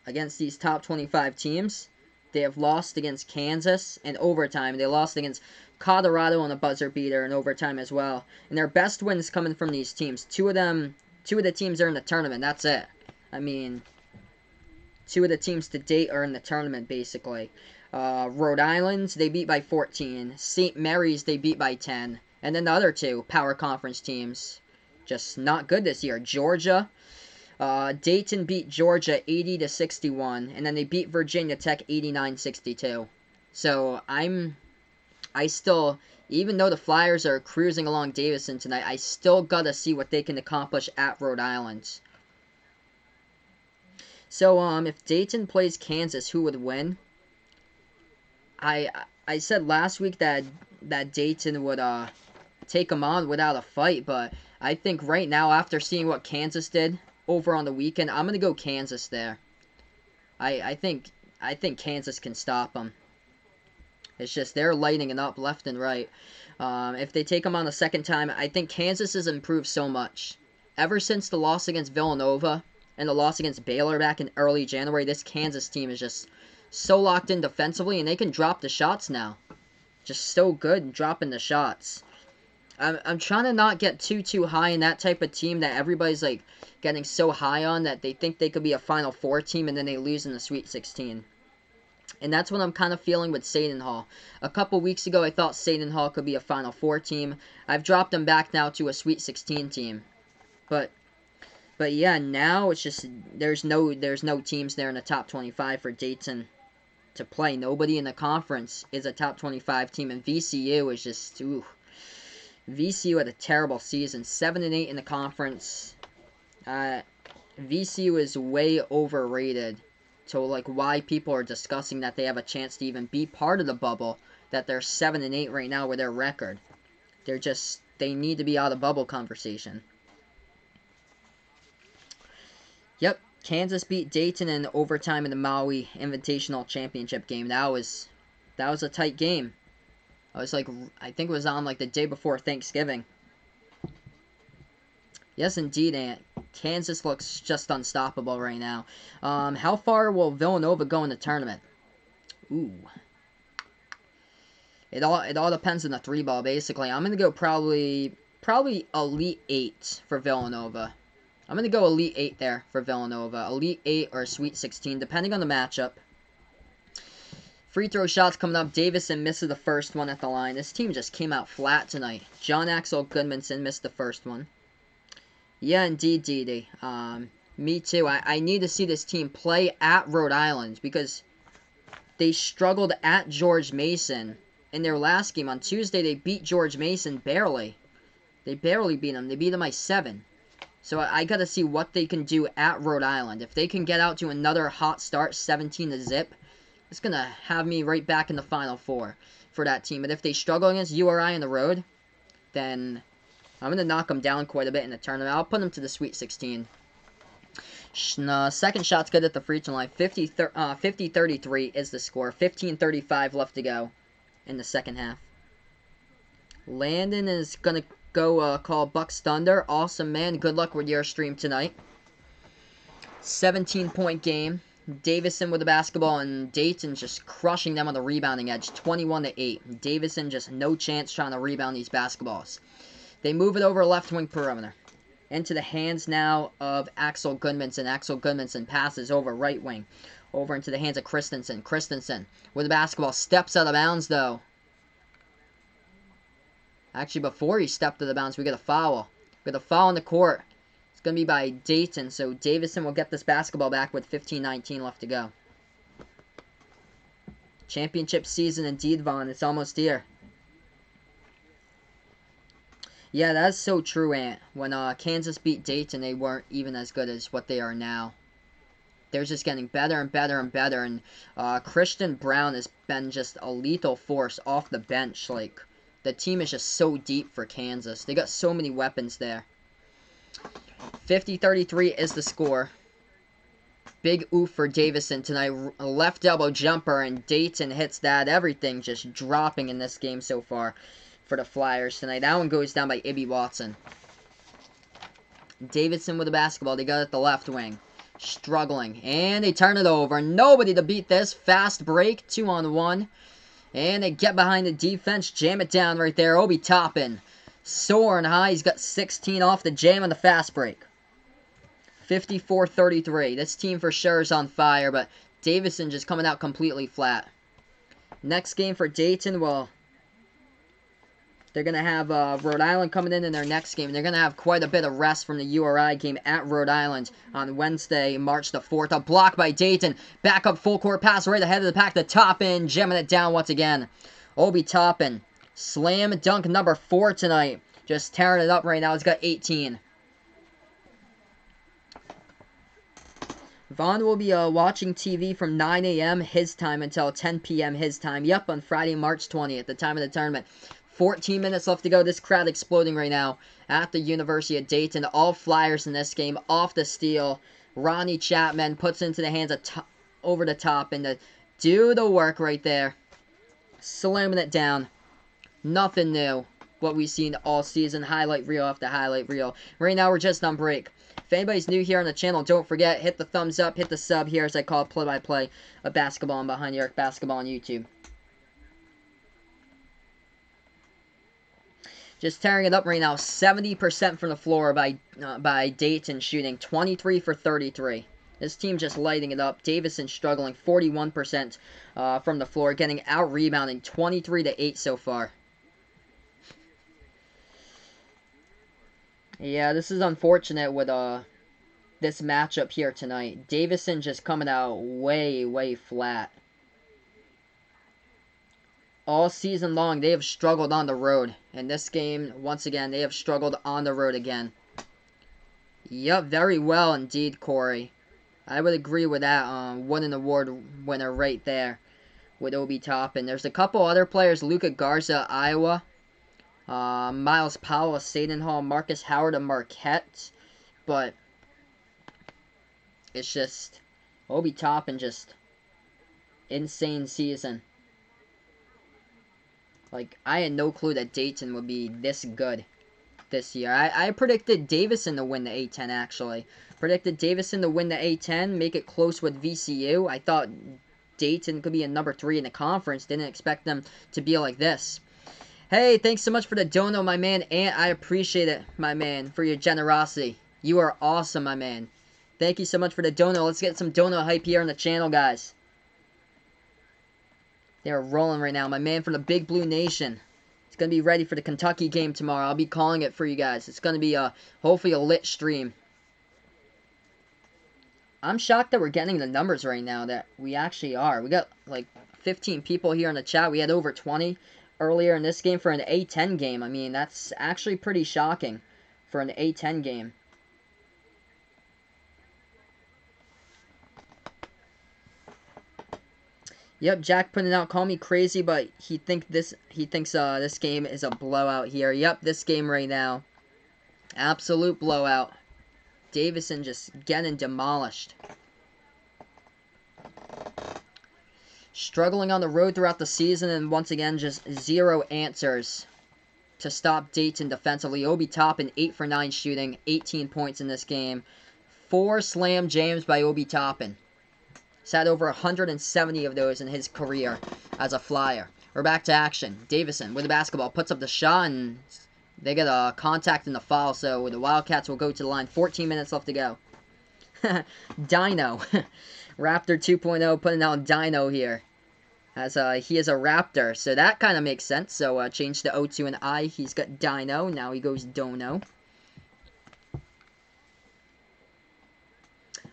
Against these top 25 teams, they have lost against Kansas in overtime. They lost against Colorado on a buzzer beater in overtime as well. And their best wins coming from these teams. Two of the teams are in the tournament. That's it. I mean, two of the teams to date are in the tournament, basically. Rhode Island, they beat by 14. St. Mary's, they beat by 10. And then the other two power conference teams, just not good this year. Georgia, Dayton beat Georgia 80-61, and then they beat Virginia Tech 89-62. So I still, even though the Flyers are cruising along Davidson tonight, I still gotta see what they can accomplish at Rhode Island. So if Dayton plays Kansas, who would win? I said last week that Dayton would take them on without a fight, but I think right now, after seeing what Kansas did over on the weekend, I'm gonna go Kansas there. I think Kansas can stop them. It's just they're lighting it up left and right. If they take them on the second time, I think Kansas has improved so much. Ever since the loss against Villanova and the loss against Baylor back in early January, this Kansas team is just so locked in defensively, and they can drop the shots now. Just so good in dropping the shots. I'm trying to not get too high in that type of team that everybody's like getting so high on that they think they could be a Final Four team and then they lose in the Sweet 16. And that's what I'm kind of feeling with Seton Hall. A couple weeks ago, I thought Seton Hall could be a Final Four team. I've dropped them back now to a Sweet 16 team. But yeah, now it's just there's no teams there in the top 25 for Dayton to play. Nobody in the conference is a top 25 team, and VCU is just VCU had a terrible season, 7-8 in the conference. VCU is way overrated to like why people are discussing that they have a chance to even be part of the bubble. That they're 7-8 right now with their record. They need to be out of bubble conversation. Yep, Kansas beat Dayton in overtime in the Maui Invitational Championship game. That was a tight game. I think it was on like the day before Thanksgiving. Yes, indeed, Ant. Kansas looks just unstoppable right now. How far will Villanova go in the tournament? Ooh. It all depends on the 3-ball, basically. I'm gonna go probably Elite 8 for Villanova. I'm gonna go Elite 8 there for Villanova. Elite 8 or Sweet 16, depending on the matchup. Free throw shots coming up. Davidson misses the first one at the line. This team just came out flat tonight. John Axel Goodmanson missed the first one. Yeah, indeed, Dede. Me too. I need to see this team play at Rhode Island because they struggled at George Mason in their last game. On Tuesday, they beat George Mason barely. They barely beat them. They beat them by 7. So I got to see what they can do at Rhode Island. If they can get out to another hot start, 17-0, it's going to have me right back in the Final Four for that team. But if they struggle against URI on the road, then I'm going to knock them down quite a bit in the tournament. I'll put them to the Sweet 16. Second shot's good at the free throw line. 50-33 is the score. 15:35 left to go in the second half. Landon is going to go call Bucks Thunder. Awesome, man. Good luck with your stream tonight. 17-point game. Davidson with the basketball, and Dayton just crushing them on the rebounding edge. 21-8. Davidson just no chance trying to rebound these basketballs. They move it over left wing perimeter. Into the hands now of Axel Goodmanson. Axel Goodmanson passes over right wing. Over into the hands of Christensen. Christensen with the basketball. Steps out of bounds, though. Actually, before he stepped out of bounds, we get a foul. We get a foul in the court. It's going to be by Dayton, so Davidson will get this basketball back with 15:19 left to go. Championship season indeed, Vaughn. It's almost here. Yeah, that's so true, Ant. When Kansas beat Dayton, they weren't even as good as what they are now. They're just getting better and better and better, and Christian Brown has been just a lethal force off the bench. Like, the team is just so deep for Kansas. They got so many weapons there. 50-33 is the score. Big oof for Davidson tonight. A left elbow jumper, and Dayton hits that. Everything just dropping in this game so far. for the Flyers tonight. That one goes down by Ibby Watson. Davidson with the basketball. They got it at the left wing. Struggling. And they turn it over. Nobody to beat this. Fast break. 2-on-1. And they get behind the defense. Jam it down right there. Obi Toppin. Soaring high. He's got 16 off the jam on the fast break. 54-33. This team for sure is on fire, but Davidson just coming out completely flat. Next game for Dayton, well, they're going to have Rhode Island coming in their next game. They're going to have quite a bit of rest from the URI game at Rhode Island on Wednesday, March the 4th. A block by Dayton. Back up full court pass right ahead of the pack to Toppin. Jamming it down once again. Obi Toppin. Slam dunk number 4 tonight. Just tearing it up right now. He's got 18. Vaughn will be watching TV from 9 a.m. his time until 10 p.m. his time. Yep, on Friday, March 20th, the time of the tournament. 14 minutes left to go. This crowd exploding right now at the University of Dayton. All Flyers in this game off the steal. Ronnie Chapman puts it into the hands of over the top and to do the work right there. Slamming it down. Nothing new. What we've seen all season. Highlight reel after highlight reel. Right now, we're just on break. If anybody's new here on the channel, don't forget, hit the thumbs up, hit the sub here as I call it play-by-play of basketball and Behind the Arc Basketball on YouTube. Just tearing it up right now. 70% from the floor by Dayton shooting. 23 for 33. This team just lighting it up. Davidson struggling. 41% from the floor. Getting out-rebounding. 23-8 so far. Yeah, this is unfortunate with this matchup here tonight. Davidson just coming out way, way flat. All season long, they have struggled on the road. And this game, once again, they have struggled on the road again. Yep, very well indeed, Corey. I would agree with that. Won award winner right there with Obi Toppin. There's a couple other players. Luca Garza, Iowa. Miles Powell of Seton Hall, Marcus Howard of Marquette, but it's just Obi Toppin, just insane season. Like, I had no clue that Dayton would be this good this year. I predicted Davidson to win the A-10, actually. Predicted Davidson to win the A-10, make it close with VCU. I thought Dayton could be a number 3 in the conference. Didn't expect them to be like this. Hey, thanks so much for the dono, my man, and I appreciate it, my man, for your generosity. You are awesome, my man. Thank you so much for the dono. Let's get some dono hype here on the channel, guys. They are rolling right now. My man from the Big Blue Nation. It's going to be ready for the Kentucky game tomorrow. I'll be calling it for you guys. It's going to be, hopefully, a lit stream. I'm shocked that we're getting the numbers right now that we actually are. We got, like, 15 people here in the chat. We had over 20 earlier in this game for an A-10 game. I mean, that's actually pretty shocking for an A-10 game. Yep, Jack putting out, call me crazy, but he thinks this game is a blowout here. Yep, this game right now. Absolute blowout. Davidson just getting demolished. Struggling on the road throughout the season, and once again, just zero answers to stop Dayton defensively. Obi Toppin, 8 for 9 shooting, 18 points in this game. 4 slam jams by Obi Toppin. He's had over 170 of those in his career as a Flyer. We're back to action. Davidson with the basketball, puts up the shot, and they get a contact in the foul, so the Wildcats will go to the line. 14 minutes left to go. Dino. Raptor 2.0 putting out Dino here. As he is a Raptor, so that kind of makes sense. So change the O to an I. He's got Dino. Now he goes Dono.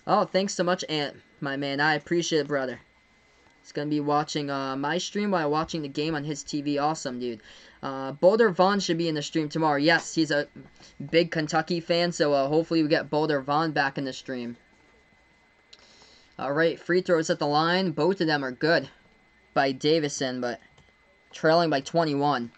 Oh, thanks so much, Ant, my man. I appreciate it, brother. He's going to be watching my stream while watching the game on his TV. Awesome, dude. Boulder Vaughn should be in the stream tomorrow. Yes, he's a big Kentucky fan, so hopefully we get Boulder Vaughn back in the stream. Alright, free throws at the line. Both of them are good by Davidson, but trailing by 21.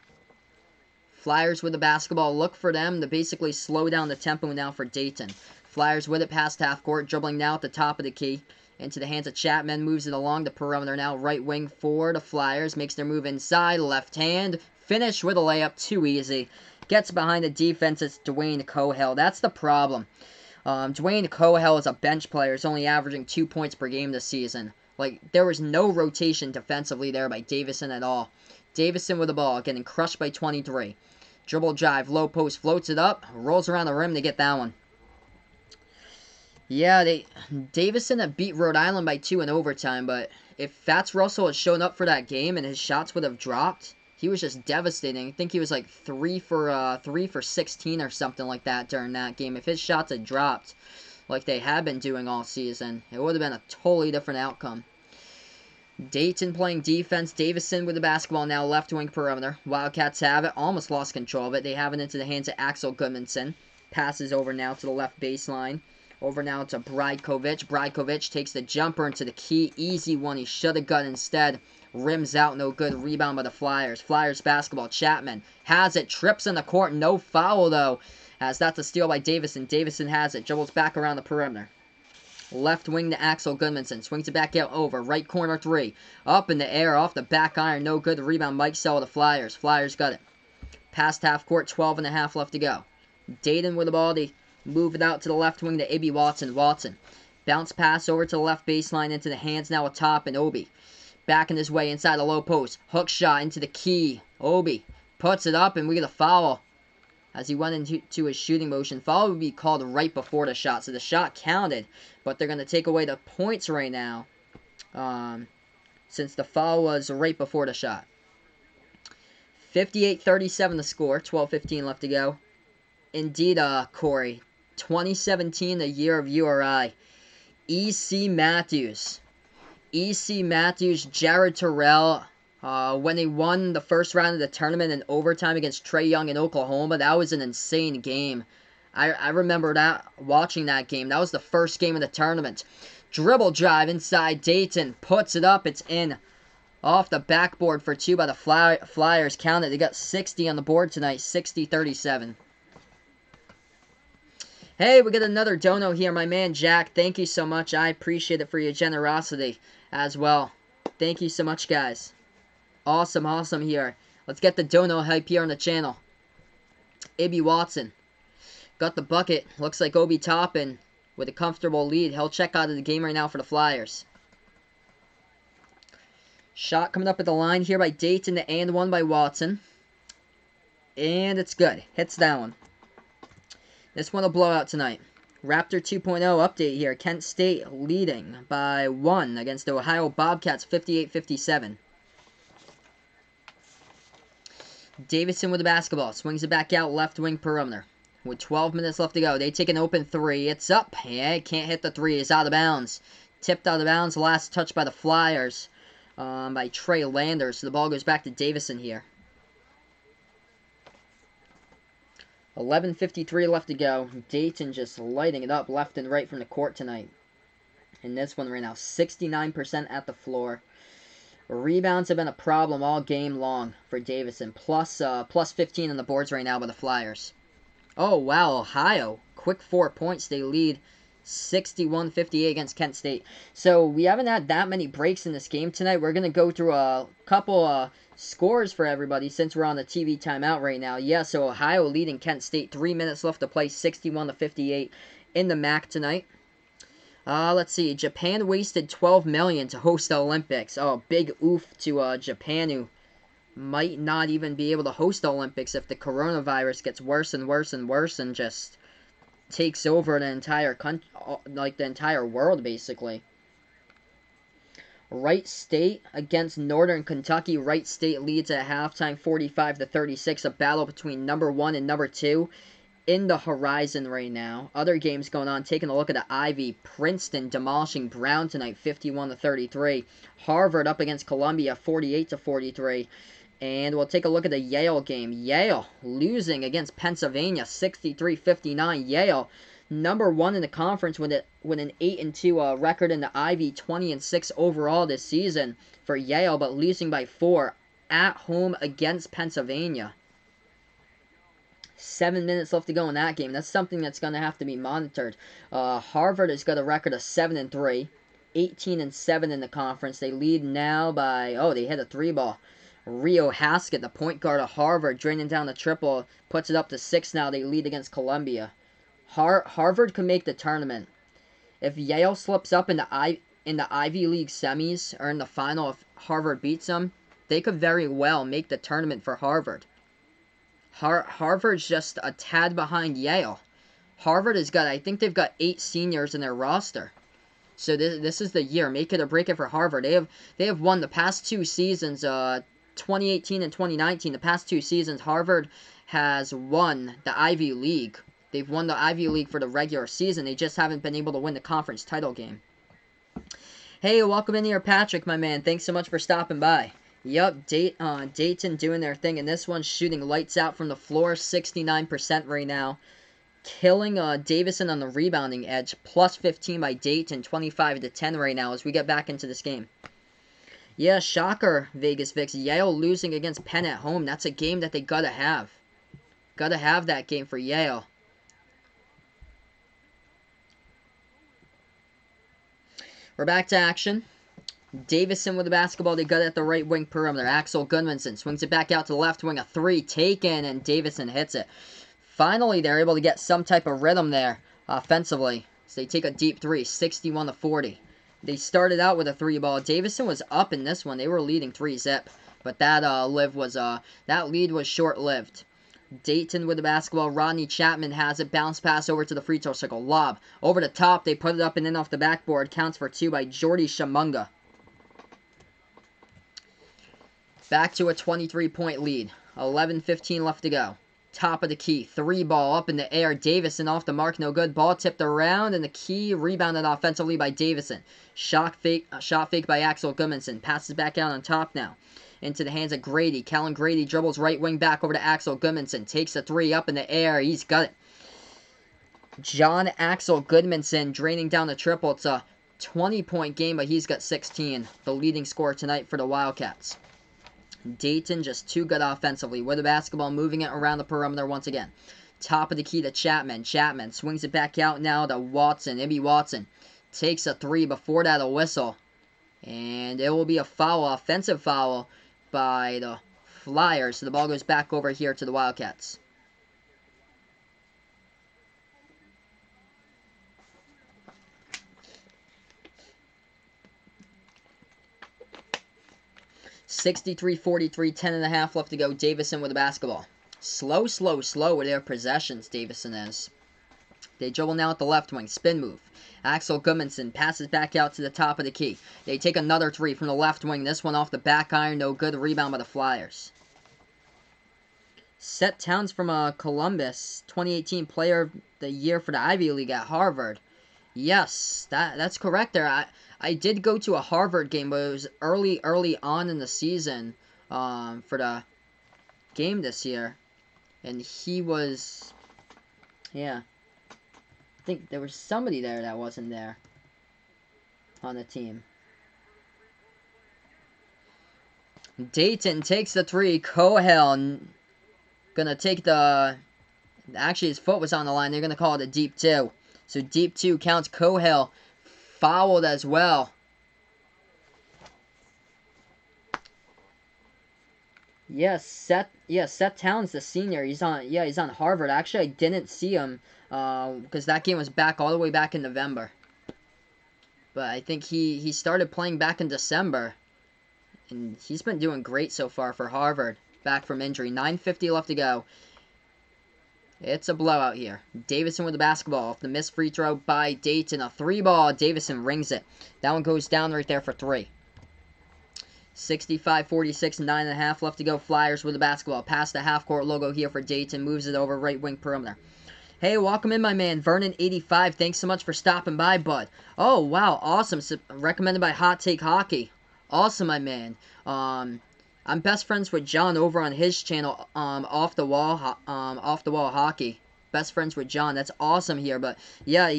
Flyers with the basketball. Look for them to basically slow down the tempo now for Dayton. Flyers with it past half court, dribbling now at the top of the key. Into the hands of Chapman, moves it along the perimeter now. Right wing for the Flyers, makes their move inside, left hand, finish with a layup, too easy. Gets behind the defense, it's Dwayne Cohill. That's the problem. Dwayne Cohill is a bench player. He's only averaging 2 points per game this season. Like, there was no rotation defensively there by Davidson at all. Davidson with the ball, getting crushed by 23. Dribble drive, low post, floats it up, rolls around the rim to get that one. Yeah, Davidson had beat Rhode Island by 2 in overtime, but if Fats Russell had shown up for that game and his shots would have dropped, he was just devastating. I think he was like 3 for 16 or something like that during that game. If his shots had dropped like they have been doing all season, it would have been a totally different outcome. Dayton playing defense. Davidson with the basketball now, left wing perimeter. Wildcats have it. Almost lost control of it. They have it into the hands of Axel Goodmanson. Passes over now to the left baseline. Over now to Brajkovic. Brajkovic takes the jumper into the key. Easy one. He should have got instead. Rims out. No good. Rebound by the Flyers. Flyers basketball. Chapman has it. Trips in the court. No foul, though. As that's a steal by Davidson. Davidson has it. Dribbles back around the perimeter. Left wing to Axel Goodmanson. Swings it back out over. Right corner 3. Up in the air. Off the back iron. No good. The rebound. Mike Sell of the Flyers. Flyers got it. Past half court. 12.5 left to go. Dayton with the ball. They move it out to the left wing to Ibi Watson. Watson. Bounce pass over to the left baseline into the hands now atop and Obi. Backing his way inside the low post. Hook shot into the key. Obi puts it up and we get a foul as he went into his shooting motion. Foul would be called right before the shot. So the shot counted, but they're going to take away the points right now since the foul was right before the shot. 58-37 the score. 12:15 left to go. Indeed, Corey. 2017, the year of URI. E.C. Matthews. E.C. Matthews, Jared Terrell, when they won the first round of the tournament in overtime against Trae Young in Oklahoma, that was an insane game. I remember that, watching that game. That was the first game of the tournament. Dribble drive inside Dayton, puts it up, it's in. Off the backboard for 2 by the Flyers. Count it, they got 60 on the board tonight, 60-37. Hey, we got another dono here, my man Jack. Thank you so much. I appreciate it for your generosity as well. Thank you so much, guys. Awesome, awesome here. Let's get the dono hype here on the channel. Ibi Watson got the bucket. Looks like Obi Toppin with a comfortable lead. He'll check out of the game right now for the Flyers. Shot coming up at the line here by Dayton, the and one by Watson. And it's good. Hits that one. This one will blow out tonight. Raptor 2.0 update here. Kent State leading by 1 against the Ohio Bobcats, 58-57. Davidson with the basketball. Swings it back out, left wing perimeter. With 12 minutes left to go. They take an open 3. It's up. Yeah, can't hit the 3. It's out of bounds. Tipped out of bounds. Last touch by the Flyers by Trey Landers. So the ball goes back to Davidson here. 11:53 left to go. Dayton just lighting it up left and right from the court tonight. In this one right now, 69% at the floor. Rebounds have been a problem all game long for Davidson. Plus 15 on the boards right now by the Flyers. Oh, wow, Ohio. Quick 4 points. They lead 61-58 against Kent State. So we haven't had that many breaks in this game tonight. We're going to go through a couple scores for everybody since we're on the TV timeout right now. Yeah, so Ohio leading Kent State. 3 minutes left to play, 61-58 in the MAC tonight. Let's see. Japan wasted $12 million to host the Olympics. Oh, big oof to Japan, who might not even be able to host the Olympics if the coronavirus gets worse and worse and worse and just takes over the entire country, like the entire world, basically. Wright State against Northern Kentucky. Wright State leads at halftime, 45-36. A battle between number 1 and number 2 in the horizon right now. Other games going on. Taking a look at the Ivy. Princeton demolishing Brown tonight, 51-33. Harvard up against Columbia, 48-43. And we'll take a look at the Yale game. Yale losing against Pennsylvania, 63-59. Yale, number 1 in the conference with an 8-2 record in the Ivy, 20-6 overall this season for Yale, but losing by 4 at home against Pennsylvania. 7 minutes left to go in that game. That's something that's going to have to be monitored. Harvard has got a record of 7-3, 18-7 in the conference. They lead now by, they hit a 3 ball. Rio Haskett, the point guard of Harvard, draining down the triple, puts it up to 6 now. They lead against Columbia. Harvard can make the tournament. If Yale slips up in the Ivy League semis or in the final, if Harvard beats them, they could very well make the tournament for Harvard. Harvard's just a tad behind Yale. Harvard has got, I think they've got 8 seniors in their roster. So this is the year, make it or break it for Harvard. They have won the past 2 seasons, 2018 and 2019. The past 2 seasons, Harvard has won the Ivy League. They've won the Ivy League for the regular season. They just haven't been able to win the conference title game. Hey, welcome in here, Patrick, my man. Thanks so much for stopping by. Yup, Dayton doing their thing, and this one's shooting lights out from the floor, 69% right now. Killing Davidson on the rebounding edge, plus 15 by Dayton, 25-10 right now as we get back into this game. Yeah, shocker, Vegas Vix. Yale losing against Penn at home. That's a game that they gotta have. Gotta have that game for Yale. We're back to action. Davidson with the basketball. They got it at the right wing perimeter. Axel Goodmanson swings it back out to the left wing. A 3 taken, and Davidson hits it. Finally, they're able to get some type of rhythm there offensively. So they take a deep 3, 61-40. They started out with a 3 ball. Davidson was up in this one. They were leading 3-zip, but that lead was short-lived. Dayton with the basketball. Rodney Chapman has it. Bounce pass over to the free throw circle. Lob over the top. They put it up and in off the backboard. Counts for 2 by Jordy Shamunga. Back to a 23-point lead. 11:15 left to go. Top of the key. 3 ball up in the air. Davison off the mark. No good. Ball tipped around, and the key rebounded offensively by Davison. Shot fake by Axel Goodmanson. Passes back out on top now. Into the hands of Grady. Kellen Grady dribbles right wing back over to Axel Goodmanson. Takes a 3 up in the air. He's got it. John Axel Goodmanson draining down the triple. It's a 20-point game, but he's got 16. The leading scorer tonight for the Wildcats. Dayton just too good offensively with the basketball, moving it around the perimeter once again. Top of the key to Chapman. Chapman swings it back out now to Watson. Ibby Watson takes a 3 before that, a whistle. And it will be a foul, offensive foul by the Flyers. So the ball goes back over here to the Wildcats. (63-43), 10.5 left to go. Davison with the basketball. Slow with their possessions, Davison is. They dribble now at the left wing. Spin move. Axel Goodmanson passes back out to the top of the key. They take another 3 from the left wing. This one off the back iron. No good. Rebound by the Flyers. Seth Towns from Columbus. 2018 Player of the Year for the Ivy League at Harvard. Yes, that's correct there. I did go to a Harvard game, but it was early on in the season for the game this year. And he was, yeah, I think there was somebody there that wasn't there on the team. Dayton takes the 3. Cohel gonna take actually his foot was on the line. They're gonna call it a deep 2. So deep 2 counts. Cohel fouled as well. Yes, Seth Towns, the senior. He's on Harvard. Actually, I didn't see him because that game was back all the way back in November. But I think he started playing back in December, and he's been doing great so far for Harvard. Back from injury. 9:50 left to go. It's a blowout here. Davison with the basketball off the missed free throw by Dayton. A 3 ball. Davison rings it. That one goes down right there for 3. 65-46, 9.5 left to go. Flyers with the basketball. Past the half-court logo here for Dayton. Moves it over right wing perimeter. Hey, welcome in, my man. Vernon85. Thanks so much for stopping by, bud. Oh, wow. Awesome. Recommended by Hot Take Hockey. Awesome, my man. I'm best friends with John over on his channel, Off the Wall Hockey. Best friends with John. That's awesome here. But yeah,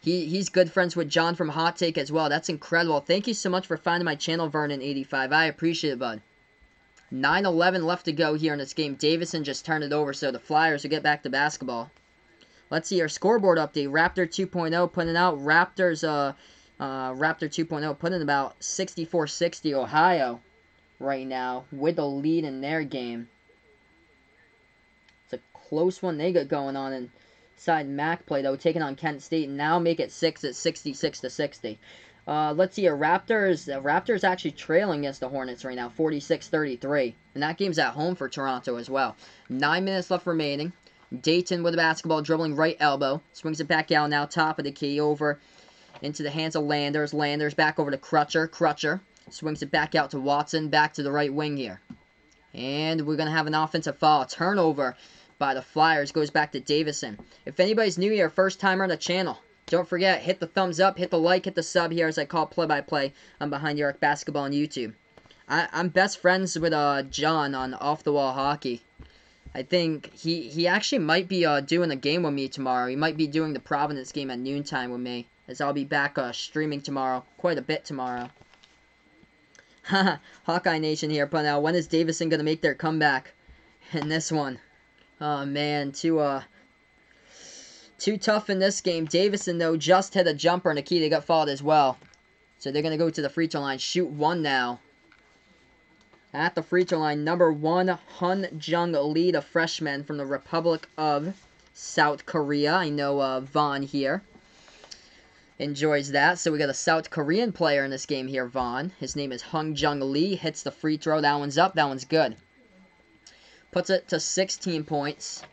he's good friends with John from Hot Take as well. That's incredible. Thank you so much for finding my channel, Vernon85. I appreciate it, bud. 9:11 left to go here in this game. Davison just turned it over, so the Flyers will get back to basketball. Let's see our scoreboard update. Raptor 2.0 putting out Raptor 2.0 putting about 64-60 Ohio. right now with the lead in their game. It's a close one they got going on inside MAC play, though, taking on Kent State, and now make it 6 at 66-60. Let's see here. Raptors actually trailing against the Hornets right now, 46-33. And that game's at home for Toronto as well. 9 minutes left remaining. Dayton with the basketball, dribbling right elbow. Swings it back out now, top of the key, over into the hands of Landers. Landers back over to Crutcher. Crutcher swings it back out to Watson, back to the right wing here. And we're going to have an offensive foul. Turnover by the Flyers goes back to Davidson. If anybody's new here, first timer on the channel, don't forget, hit the thumbs up, hit the like, hit the sub here as I call play-by-play on Behind the Arc Basketball on YouTube. I'm best friends with John on Off the Wall Hockey. I think he actually might be doing a game with me tomorrow. He might be doing the Providence game at noontime with me, as I'll be back streaming tomorrow, quite a bit tomorrow. Hawkeye Nation here, but now when is Davidson going to make their comeback in this one? Oh man, too tough in this game. Davidson, though, just hit a jumper and a key. They got fouled as well. So they're going to go to the free throw line. Shoot one now. At the free throw line, number 1, Hun Jung Lee, the freshman from the Republic of South Korea. I know Vaughn here enjoys that. So we got a South Korean player in this game here, Vaughn. His name is Hun Jung Lee. Hits the free throw. That one's up. That one's good. Puts it to 16 points.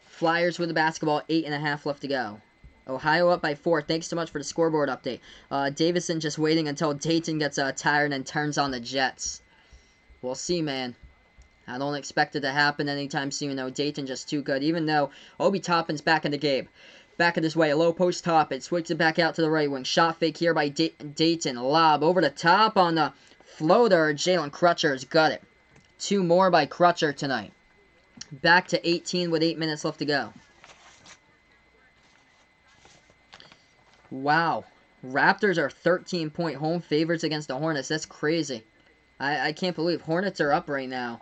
Flyers with the basketball, 8.5 left to go. Ohio up by 4. Thanks so much for the scoreboard update. Davidson just waiting until Dayton gets tired and turns on the Jets. We'll see, man. I don't expect it to happen anytime soon, though. Dayton just too good, even though Obi Toppin's back in the game. Back in this way, a low post Toppin. Switches it back out to the right wing. Shot fake here by Dayton. Lob over the top on the floater. Jalen Crutcher's got it. 2 more by Crutcher tonight. Back to 18 with 8 minutes left to go. Wow. Raptors are 13-point home favorites against the Hornets. That's crazy. I can't believe Hornets are up right now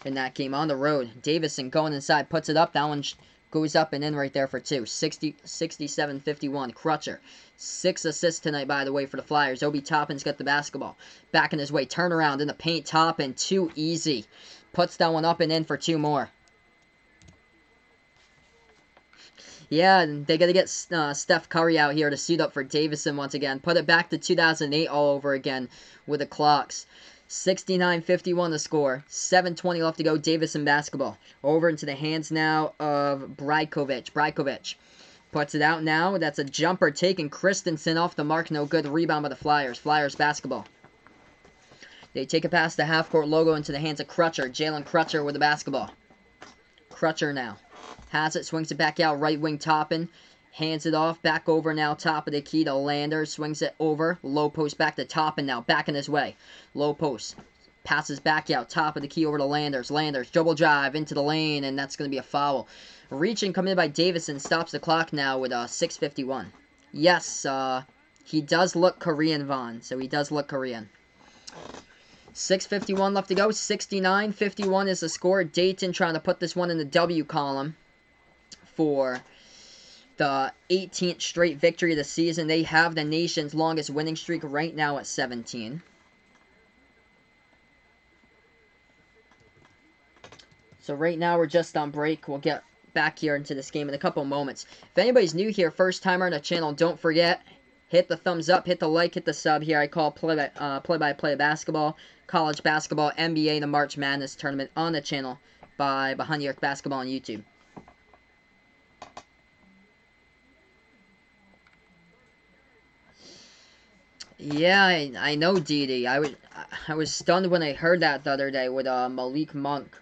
in that game on the road. Davidson going inside, puts it up. That one goes up and in right there for 2. 67-51. Crutcher. 6 assists tonight, by the way, for the Flyers. Obi Toppin's got the basketball. Back in his way. Turnaround in the paint. Toppin. Too easy. Puts that one up and in for 2 more. Yeah, they got to get Steph Curry out here to suit up for Davidson once again. Put it back to 2008 all over again with the clocks. 69-51 the score. 7:20 left to go. Davidson basketball. Over into the hands now of Brajkovic. Brajkovic puts it out now. That's a jumper taken. Christensen off the mark. No good. Rebound by the Flyers. Flyers basketball. They take it past the half-court logo into the hands of Crutcher. Jalen Crutcher with the basketball. Crutcher now. Has it. Swings it back out. Right wing Toppin. Hands it off. Back over now. Top of the key to Landers. Swings it over. Low post back to Toppin now. Back in his way. Low post. Passes back out. Top of the key over to Landers. Landers. Double drive into the lane. And that's going to be a foul. Reaching coming in by Davidson. Stops the clock now with 6:51. Yes. He does look Korean, Vaughn. So he does look Korean. 6:51 left to go. 69-51 is the score. Dayton trying to put this one in the W column for the 18th straight victory of the season. They have the nation's longest winning streak right now at 17. So right now we're just on break. We'll get back here into this game in a couple moments. If anybody's new here, first timer on the channel, don't forget, hit the thumbs up, hit the like, hit the sub here. I call play-by-play basketball, college basketball, NBA, the March Madness tournament on the channel by Behind the Arc Basketball on YouTube. Yeah, I know, Didi. I was stunned when I heard that the other day with Malik Monk,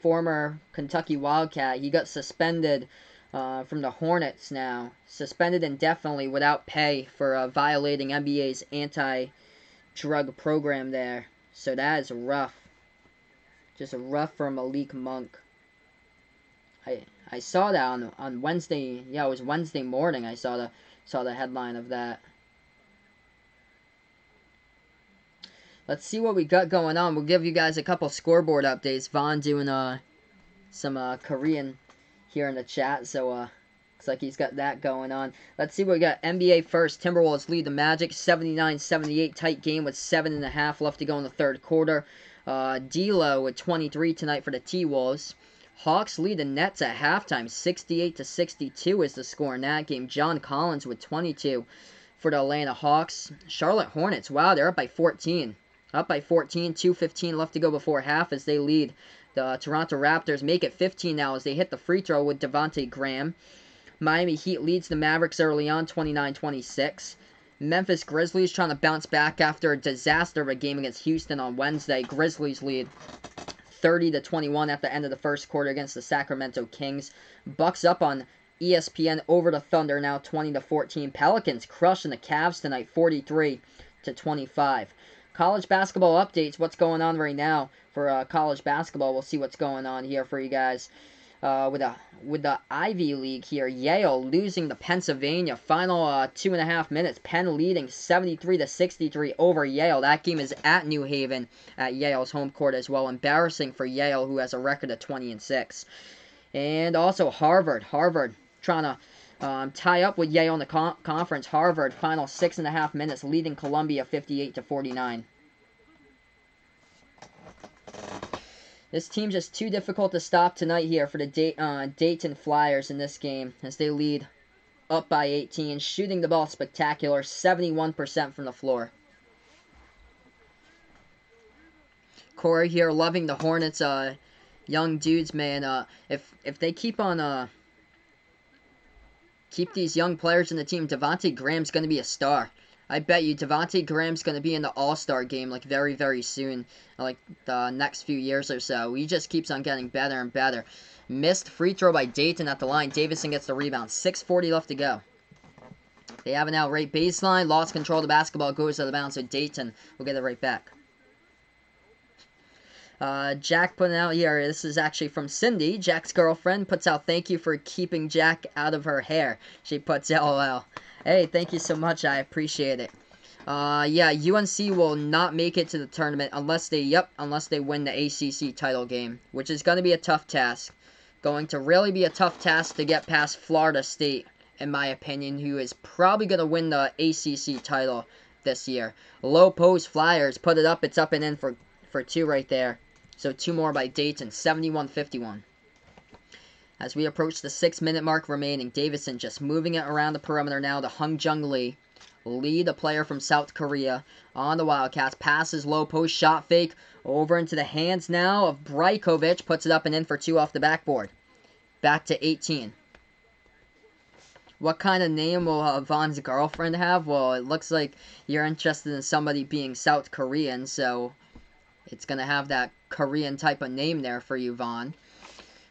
former Kentucky Wildcat. He got suspended from the Hornets now. Suspended indefinitely without pay for violating NBA's anti-drug program there. So that is rough. Just rough for Malik Monk. I saw that on Wednesday. Yeah, it was Wednesday morning. I saw the headline of that. Let's see what we got going on. We'll give you guys a couple scoreboard updates. Vaughn doing some Korean here in the chat. So Looks like he's got that going on. Let's see what we got. NBA first. Timberwolves lead the Magic 79-78. Tight game with 7.5 left to go in the third quarter. D'Lo with 23 tonight for the T-Wolves. Hawks lead the Nets at halftime. 68-62 is the score in that game. John Collins with 22 for the Atlanta Hawks. Charlotte Hornets, wow, they're up by 14. Up by 14, 2:15 left to go before half as they lead the Toronto Raptors. Make it 15 now as they hit the free throw with Devontae Graham. Miami Heat leads the Mavericks early on, 29-26. Memphis Grizzlies trying to bounce back after a disaster of a game against Houston on Wednesday. Grizzlies lead 30-21 at the end of the first quarter against the Sacramento Kings. Bucks up on ESPN over the Thunder now, 20-14. Pelicans crushing the Cavs tonight, 43-25. College basketball updates. What's going on right now for college basketball? We'll see what's going on here for you guys. With the Ivy League here, Yale losing to Pennsylvania. Final 2.5 minutes. Penn leading 73-63 over Yale. That game is at New Haven at Yale's home court as well. Embarrassing for Yale, who has a record of 20-6. And also Harvard trying to tie up with Yale in the conference. Harvard final 6.5 minutes, leading Columbia 58-49. This team's just too difficult to stop tonight here for the Dayton Flyers in this game as they lead up by 18. Shooting the ball spectacular, 71% from the floor. Corey here loving the Hornets, young dudes, man. If they keep on keep these young players in the team, Devontae Graham's going to be a star. I bet you Devontae Graham's going to be in the All-Star game like very, very soon, like the next few years or so. He just keeps on getting better and better. Missed free throw by Dayton at the line. Davidson gets the rebound. 6:40 left to go. They have an outright baseline. Lost control of the basketball. Goes out of bounds. So Dayton will get it right back. Jack putting out here, this is actually from Cindy, Jack's girlfriend, puts out, thank you for keeping Jack out of her hair. She puts LOL. Hey, thank you so much, I appreciate it. Yeah, UNC will not make it to the tournament unless they win the ACC title game, which is going to be a tough task. Going to really be a tough task to get past Florida State, in my opinion, who is probably going to win the ACC title this year. Low post Flyers, put it up, it's up and in for two right there. So 2 more by Dayton, 71-51. As we approach the 6-minute mark remaining, Davidson just moving it around the perimeter now to Hung Jung Lee. Lee, the player from South Korea, on the Wildcats. Passes low post, shot fake, over into the hands now of Brajkovic. Puts it up and in for 2 off the backboard. Back to 18. What kind of name will Vaughn's girlfriend have? Well, it looks like you're interested in somebody being South Korean, so it's going to have that Korean type of name there for you, Vaughn.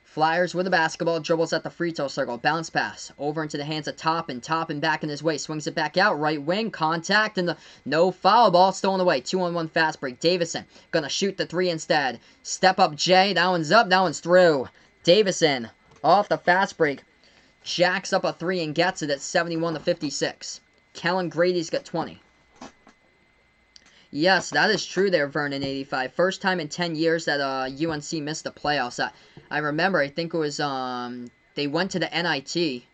Flyers with the basketball, dribbles at the free throw circle, bounce pass, over into the hands of Toppin back in his way, swings it back out, right wing, contact, and the no foul, ball stolen away, 2-on-1 fast break, Davidson, gonna shoot the 3 instead, step up Jay, that one's up, that one's through, Davidson, off the fast break, jacks up a 3 and gets it at 71-56, Kellen Grady's got 20. Yes, that is true there, Vernon85. First time in 10 years that UNC missed the playoffs. I remember, I think it was, they went to the NIT,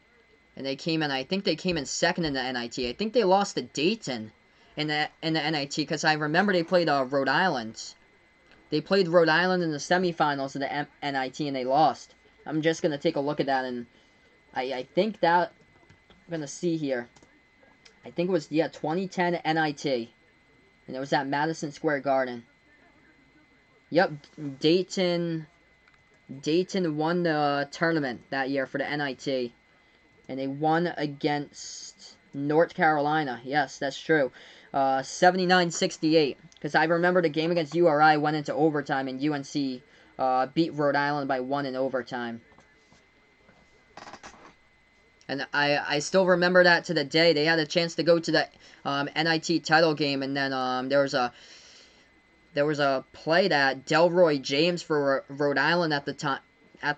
and they came in, I think they came in second in the NIT. I think they lost to Dayton in the NIT, because I remember they played Rhode Island. They played Rhode Island in the semifinals of the NIT, and they lost. I'm just going to take a look at that, and I think that, I'm going to see here. I think it was, yeah, 2010 NIT. And it was at Madison Square Garden. Yep, Dayton won the tournament that year for the NIT. And they won against North Carolina. Yes, that's true. 79-68. Because I remember the game against URI went into overtime and UNC beat Rhode Island by 1 in overtime. And I still remember that to the day. They had a chance to go to the NIT title game, and then there was a play that Delroy James for Rhode Island at the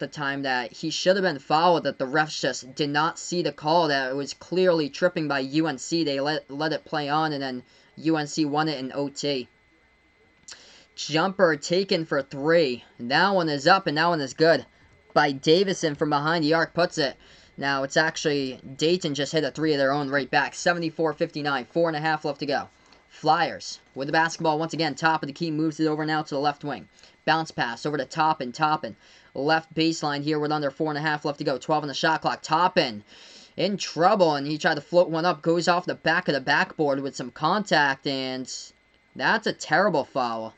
time that he should have been fouled, that the refs just did not see the call, that it was clearly tripping by UNC. They let it play on, and then UNC won it in OT. Jumper taken for 3. That one is up, and that one is good. By Davidson from behind the arc, puts it Now, it's actually Dayton just hit a 3 of their own right back. 74-59, 4.5 left to go. Flyers with the basketball once again. Top of the key, moves it over now to the left wing. Bounce pass over to Toppin. Left baseline here with under 4.5 left to go. 12 on the shot clock. Toppin in trouble, and he tried to float one up. Goes off the back of the backboard with some contact, and that's a terrible foul.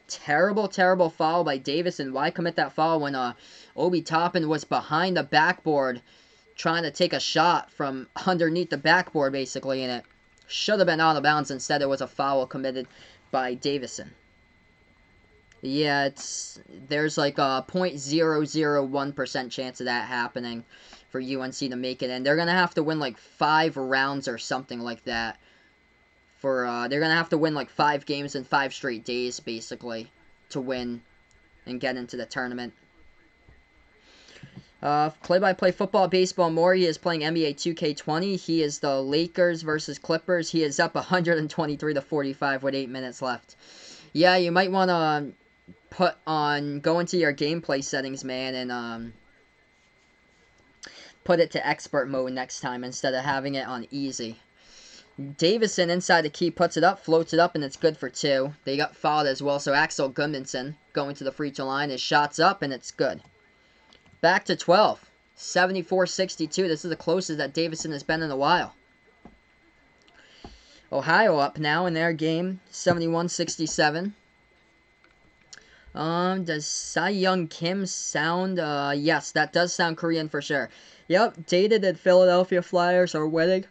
Terrible foul by Davidson. Why commit that foul when Obi Toppin was behind the backboard trying to take a shot from underneath the backboard, basically, and it should have been out of bounds. Instead, it was a foul committed by Davidson. Yeah, there's like a 0.001% chance of that happening for UNC to make it in. They're going to have to win like 5 rounds or something like that. They're going to have to win like 5 games in 5 straight days, basically, to win and get into the tournament. Play-by-play football, baseball, more. He is playing NBA 2K20. He is the Lakers versus Clippers. He is up 123-45 with 8 minutes left. Yeah, you might want to go into your gameplay settings, man, and put it to expert mode next time instead of having it on easy. Davidson inside the key puts it up, floats it up, and it's good for 2. They got fouled as well, so Axel Gudmundsson going to the free throw line. His shot's up, and it's good. Back to 12. 74-62. This is the closest that Davidson has been in a while. Ohio up now in their game. 71-67. Does Cy Young Kim sound? Yes, that does sound Korean for sure. Yep, Dayton and Philadelphia Flyers are winning.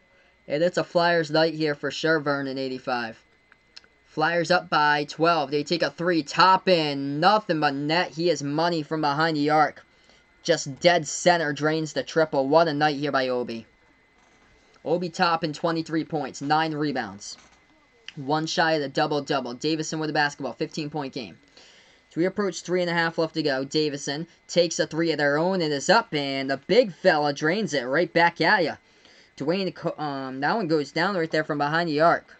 And it's a Flyers night here for sure, Vernon85. Flyers up by 12. They take a 3. Toppin. Nothing but net. He is money from behind the arc. Just dead center drains the triple. What a night here by Obi. Obi Toppin, 23 points, 9 rebounds. 1 shy of the double-double. Davidson with the basketball, 15-point game. So we approach 3.5 left to go. Davidson takes a 3 of their own and is up, and the big fella drains it right back at you. Dwayne, that one goes down right there from behind the arc.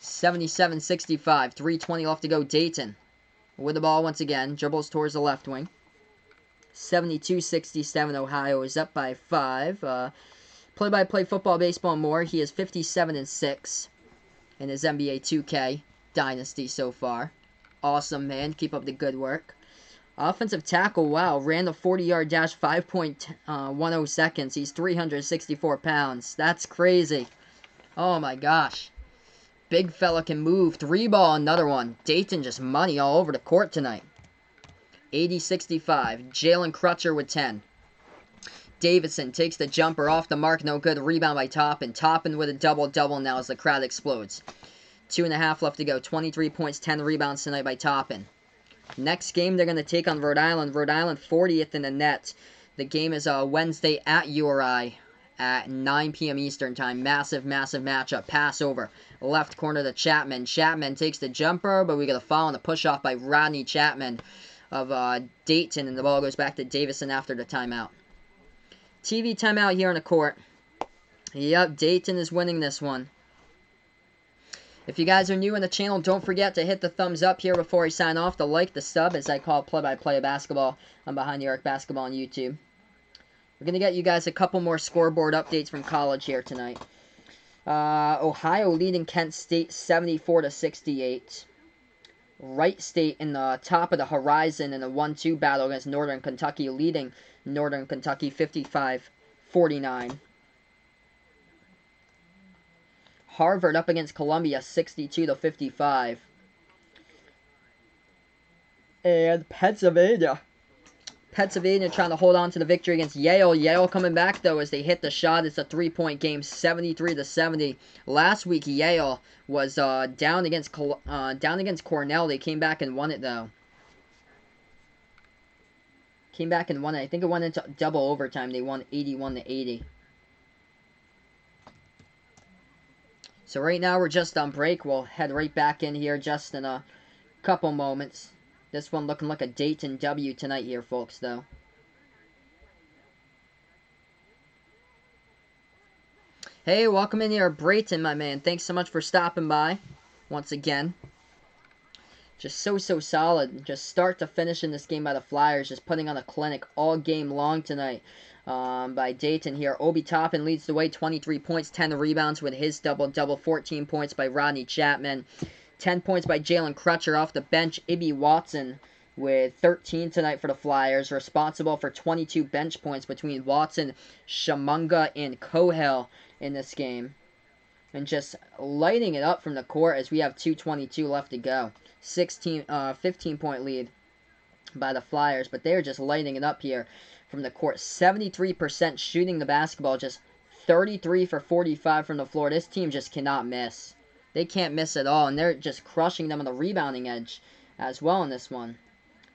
77-65, 3:20 left to go. Dayton with the ball once again. Dribbles towards the left wing. 72-67, Ohio is up by 5. Play-by-play football, baseball, more. He is 57-6 in his NBA 2K dynasty so far. Awesome, man. Keep up the good work. Offensive tackle, wow. Ran the 40-yard dash 5.10 seconds. He's 364 pounds. That's crazy. Oh, my gosh. Big fella can move. 3 ball, another one. Dayton just money all over the court tonight. 80-65. Jalen Crutcher with 10. Davidson takes the jumper off the mark. No good. Rebound by Toppin. Toppin with a double-double now as the crowd explodes. 2.5 left to go. 23 points, 10 rebounds tonight by Toppin. Next game, they're going to take on Rhode Island. Rhode Island 40th in the net. The game is Wednesday at URI at 9 p.m. Eastern Time. Massive matchup. Pass over. Left corner to Chapman. Chapman takes the jumper, but we got a foul on the push-off by Rodney Chapman of Dayton, and the ball goes back to Davidson after the timeout. TV timeout here on the court. Yep, Dayton is winning this one. If you guys are new on the channel, don't forget to hit the thumbs up here before I sign off, to like the sub, as I call play-by-play basketball on Behind the Arc Basketball on YouTube. We're going to get you guys a couple more scoreboard updates from college here tonight. Ohio leading Kent State 74-68. Wright State in the top of the horizon in a 1-2 battle against Northern Kentucky, leading Northern Kentucky 55-49. Harvard up against Columbia 62-55. And Pennsylvania trying to hold on to the victory against Yale. Yale coming back, though, as they hit the shot. It's a 3-point game, 73-70. Last week, Yale was down against Cornell. They came back and won it, though. I think it went into double overtime. They won 81-80. So right now, we're just on break. We'll head right back in here just in a couple moments. This one looking like a Dayton W tonight here, folks, though. Hey, welcome in here, Brayton, my man. Thanks so much for stopping by once again. Just so solid. Just start to finish in this game by the Flyers. Just putting on a clinic all game long tonight. by Dayton here. Obi Toppin leads the way, 23 points, 10 rebounds with his double-double, 14 points by Rodney Chapman, 10 points by Jalen Crutcher off the bench. Ibby Watson with 13 tonight for the Flyers, responsible for 22 bench points between Watson, Shamunga, and Kohel in this game. And just lighting it up from the court as we have 2:22 left to go. 15-point lead by the Flyers, but they're just lighting it up here from the court. 73% shooting the basketball, just 33 for 45 from the floor. This team just cannot miss. They can't miss at all, and they're just crushing them on the rebounding edge as well in this one.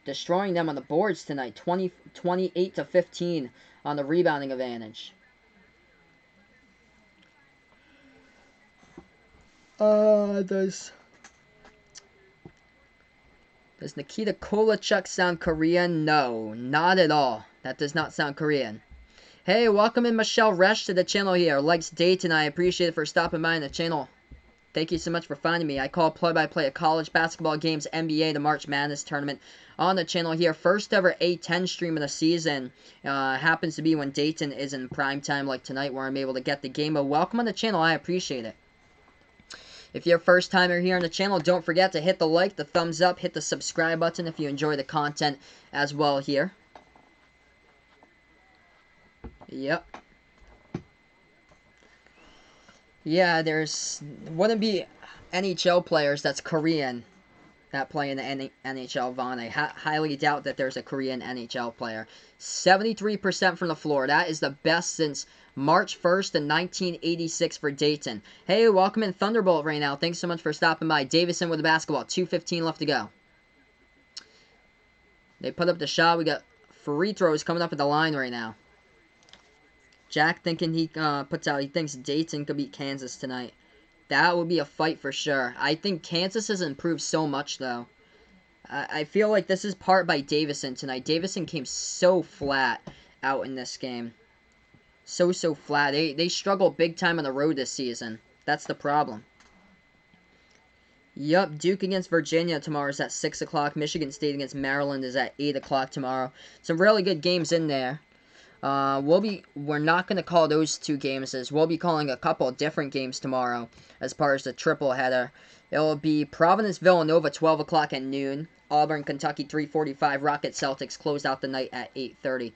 Destroying them on the boards tonight, 28 to 15 on the rebounding advantage. Does Nikita Kolachuk sound Korean? No, not at all. That does not sound Korean. Hey, welcome in Michelle Resch to the channel here. Likes Dayton. I appreciate it for stopping by on the channel. Thank you so much for finding me. I call play-by-play of college basketball games, NBA, the March Madness tournament on the channel here. First ever A10 stream of the season. Happens to be when Dayton is in prime time like tonight where I'm able to get the game. But welcome on the channel. I appreciate it. If you're a first timer here on the channel, don't forget to hit the like, the thumbs up, hit the subscribe button if you enjoy the content as well here. Yep. Yeah, wouldn't be NHL players that's Korean that play in the NHL, Vaughn. I highly doubt that there's a Korean NHL player. 73% from the floor. That is the best since March 1st in 1986 for Dayton. Hey, welcome in Thunderbolt right now. Thanks so much for stopping by. Davidson with the basketball. 2:15 left to go. They put up the shot. We got free throws coming up at the line right now. Jack thinking he thinks Dayton could beat Kansas tonight. That would be a fight for sure. I think Kansas has improved so much, though. I feel like this is part by Davidson tonight. Davidson came so flat out in this game. So flat. They struggle big time on the road this season. That's the problem. Yup, Duke against Virginia tomorrow is at 6 o'clock. Michigan State against Maryland is at 8 o'clock tomorrow. Some really good games in there. We're not going to call those two games, as we'll be calling a couple of different games tomorrow as far as the triple header. It will be Providence Villanova 12 o'clock at noon. Auburn Kentucky 3:45. Rocket Celtics closed out the night at 8:30.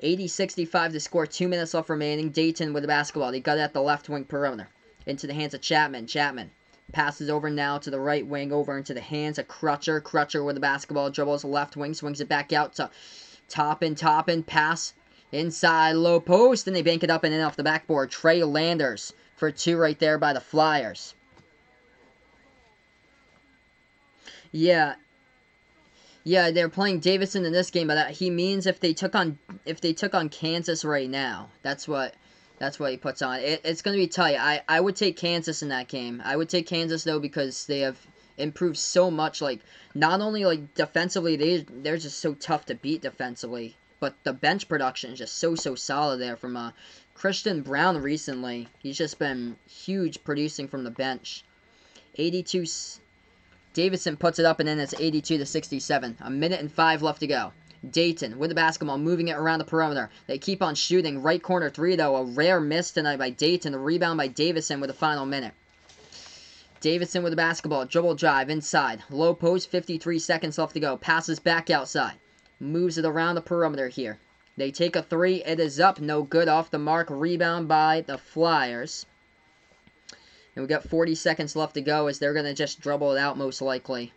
80-65 to score. 2 minutes left remaining. Dayton with the basketball. They got it at the left wing perimeter. Into the hands of Chapman. Chapman passes over now to the right wing. Over into the hands of Crutcher. Crutcher with the basketball. Dribbles the left wing. Swings it back out to Toppin. Pass inside low post. And they bank it up and in off the backboard. Trey Landers for 2 right there by the Flyers. Yeah, they're playing Davidson in this game, but he means if they took on Kansas right now. That's what he puts on. It's going to be tight. I would take Kansas in that game. I would take Kansas though because they have improved so much. Like not only like defensively, they're just so tough to beat defensively, but the bench production is just so solid there from Christian Brown recently. He's just been huge producing from the bench. 82. Davidson puts it up, and then it's 82-67. 1:05 left to go. Dayton with the basketball, moving it around the perimeter. They keep on shooting. Right corner 3, though. A rare miss tonight by Dayton. The rebound by Davidson with the final minute. Davidson with the basketball. Dribble drive inside. Low post, 53 seconds left to go. Passes back outside. Moves it around the perimeter here. They take a 3. It is up. No good. Off the mark. Rebound by the Flyers. And we got 40 seconds left to go as they're going to just dribble it out most likely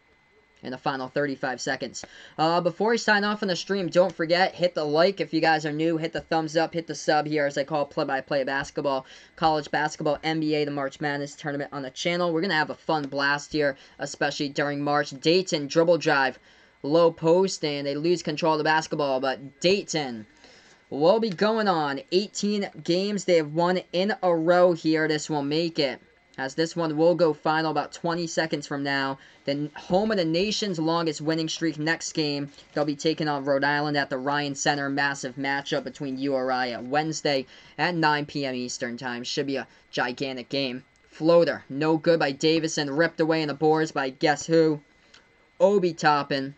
in the final 35 seconds. Before we sign off on the stream, don't forget, hit the like if you guys are new. Hit the thumbs up. Hit the sub here as I call play-by-play basketball, college basketball, NBA, the March Madness tournament on the channel. We're going to have a fun blast here, especially during March. Dayton dribble drive, low post, and they lose control of the basketball. But Dayton will be going on 18 games. They have won in a row here. This will make it, as this one will go final about 20 seconds from now. The home of the nation's longest winning streak. Next game, they'll be taking on Rhode Island at the Ryan Center. Massive matchup between URI at Wednesday at 9 p.m. Eastern Time. Should be a gigantic game. Floater, no good by Davidson. Ripped away in the boards by guess who? Obi Toppin.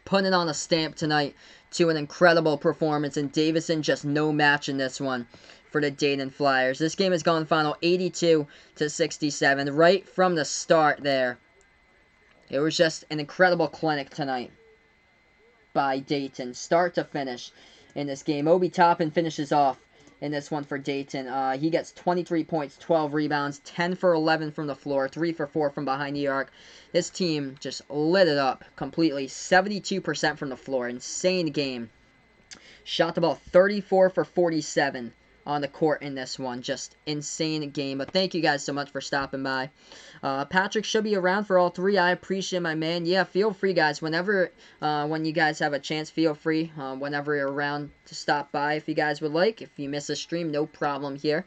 Putting on a stamp tonight. to an incredible performance, and Davidson just no match in this one for the Dayton Flyers. This game has gone final 82-67 right from the start there. It was just an incredible clinic tonight by Dayton, start to finish in this game. Obi Toppin finishes off in this one for Dayton. He gets 23 points, 12 rebounds, 10 for 11 from the floor, 3 for 4 from behind the arc. This team just lit it up completely. 72% from the floor. Insane game. Shot the ball 34 for 47 on the court in this one. Just insane game. But thank you guys so much for stopping by. Patrick should be around for all three. I appreciate my man. Yeah, feel free, guys. Whenever, when you guys have a chance, feel free. Whenever you're around to stop by if you guys would like. If you miss a stream, no problem here.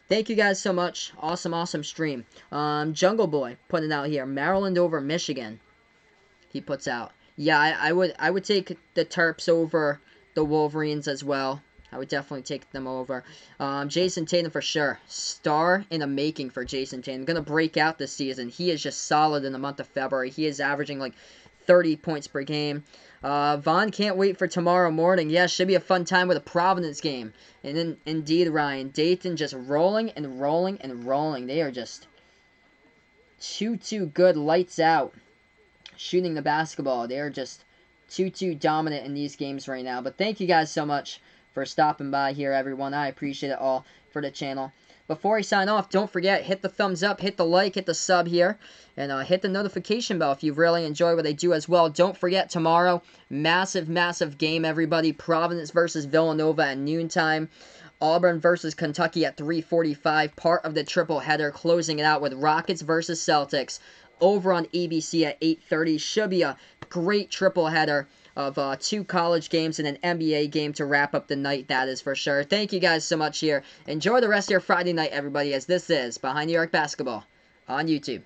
Thank you guys so much. Awesome, awesome stream. Jungle Boy putting out here. Maryland over Michigan. He puts out. Yeah, I would take the Terps over the Wolverines as well. I would definitely take them over. Jason Tatum for sure. Star in the making for Jason Tatum. Going to break out this season. He is just solid in the month of February. He is averaging like 30 points per game. Vaughn can't wait for tomorrow morning. Yeah, should be a fun time with a Providence game. And then, indeed, Ryan, Dayton just rolling and rolling and rolling. They are just too good. Lights out. Shooting the basketball. They are just too dominant in these games right now. But thank you guys so much for stopping by here, everyone. I appreciate it all for the channel. Before I sign off, don't forget, hit the thumbs up, hit the like, hit the sub here, and hit the notification bell if you really enjoy what I do as well. Don't forget, tomorrow, massive game, everybody. Providence versus Villanova at noontime. Auburn versus Kentucky at 3:45. Part of the triple header, closing it out with Rockets versus Celtics over on ABC at 8:30. Should be a great triple header of 2 college games and an NBA game to wrap up the night, that is for sure. Thank you guys so much here. Enjoy the rest of your Friday night, everybody, as this is Behind the Arc Basketball on YouTube.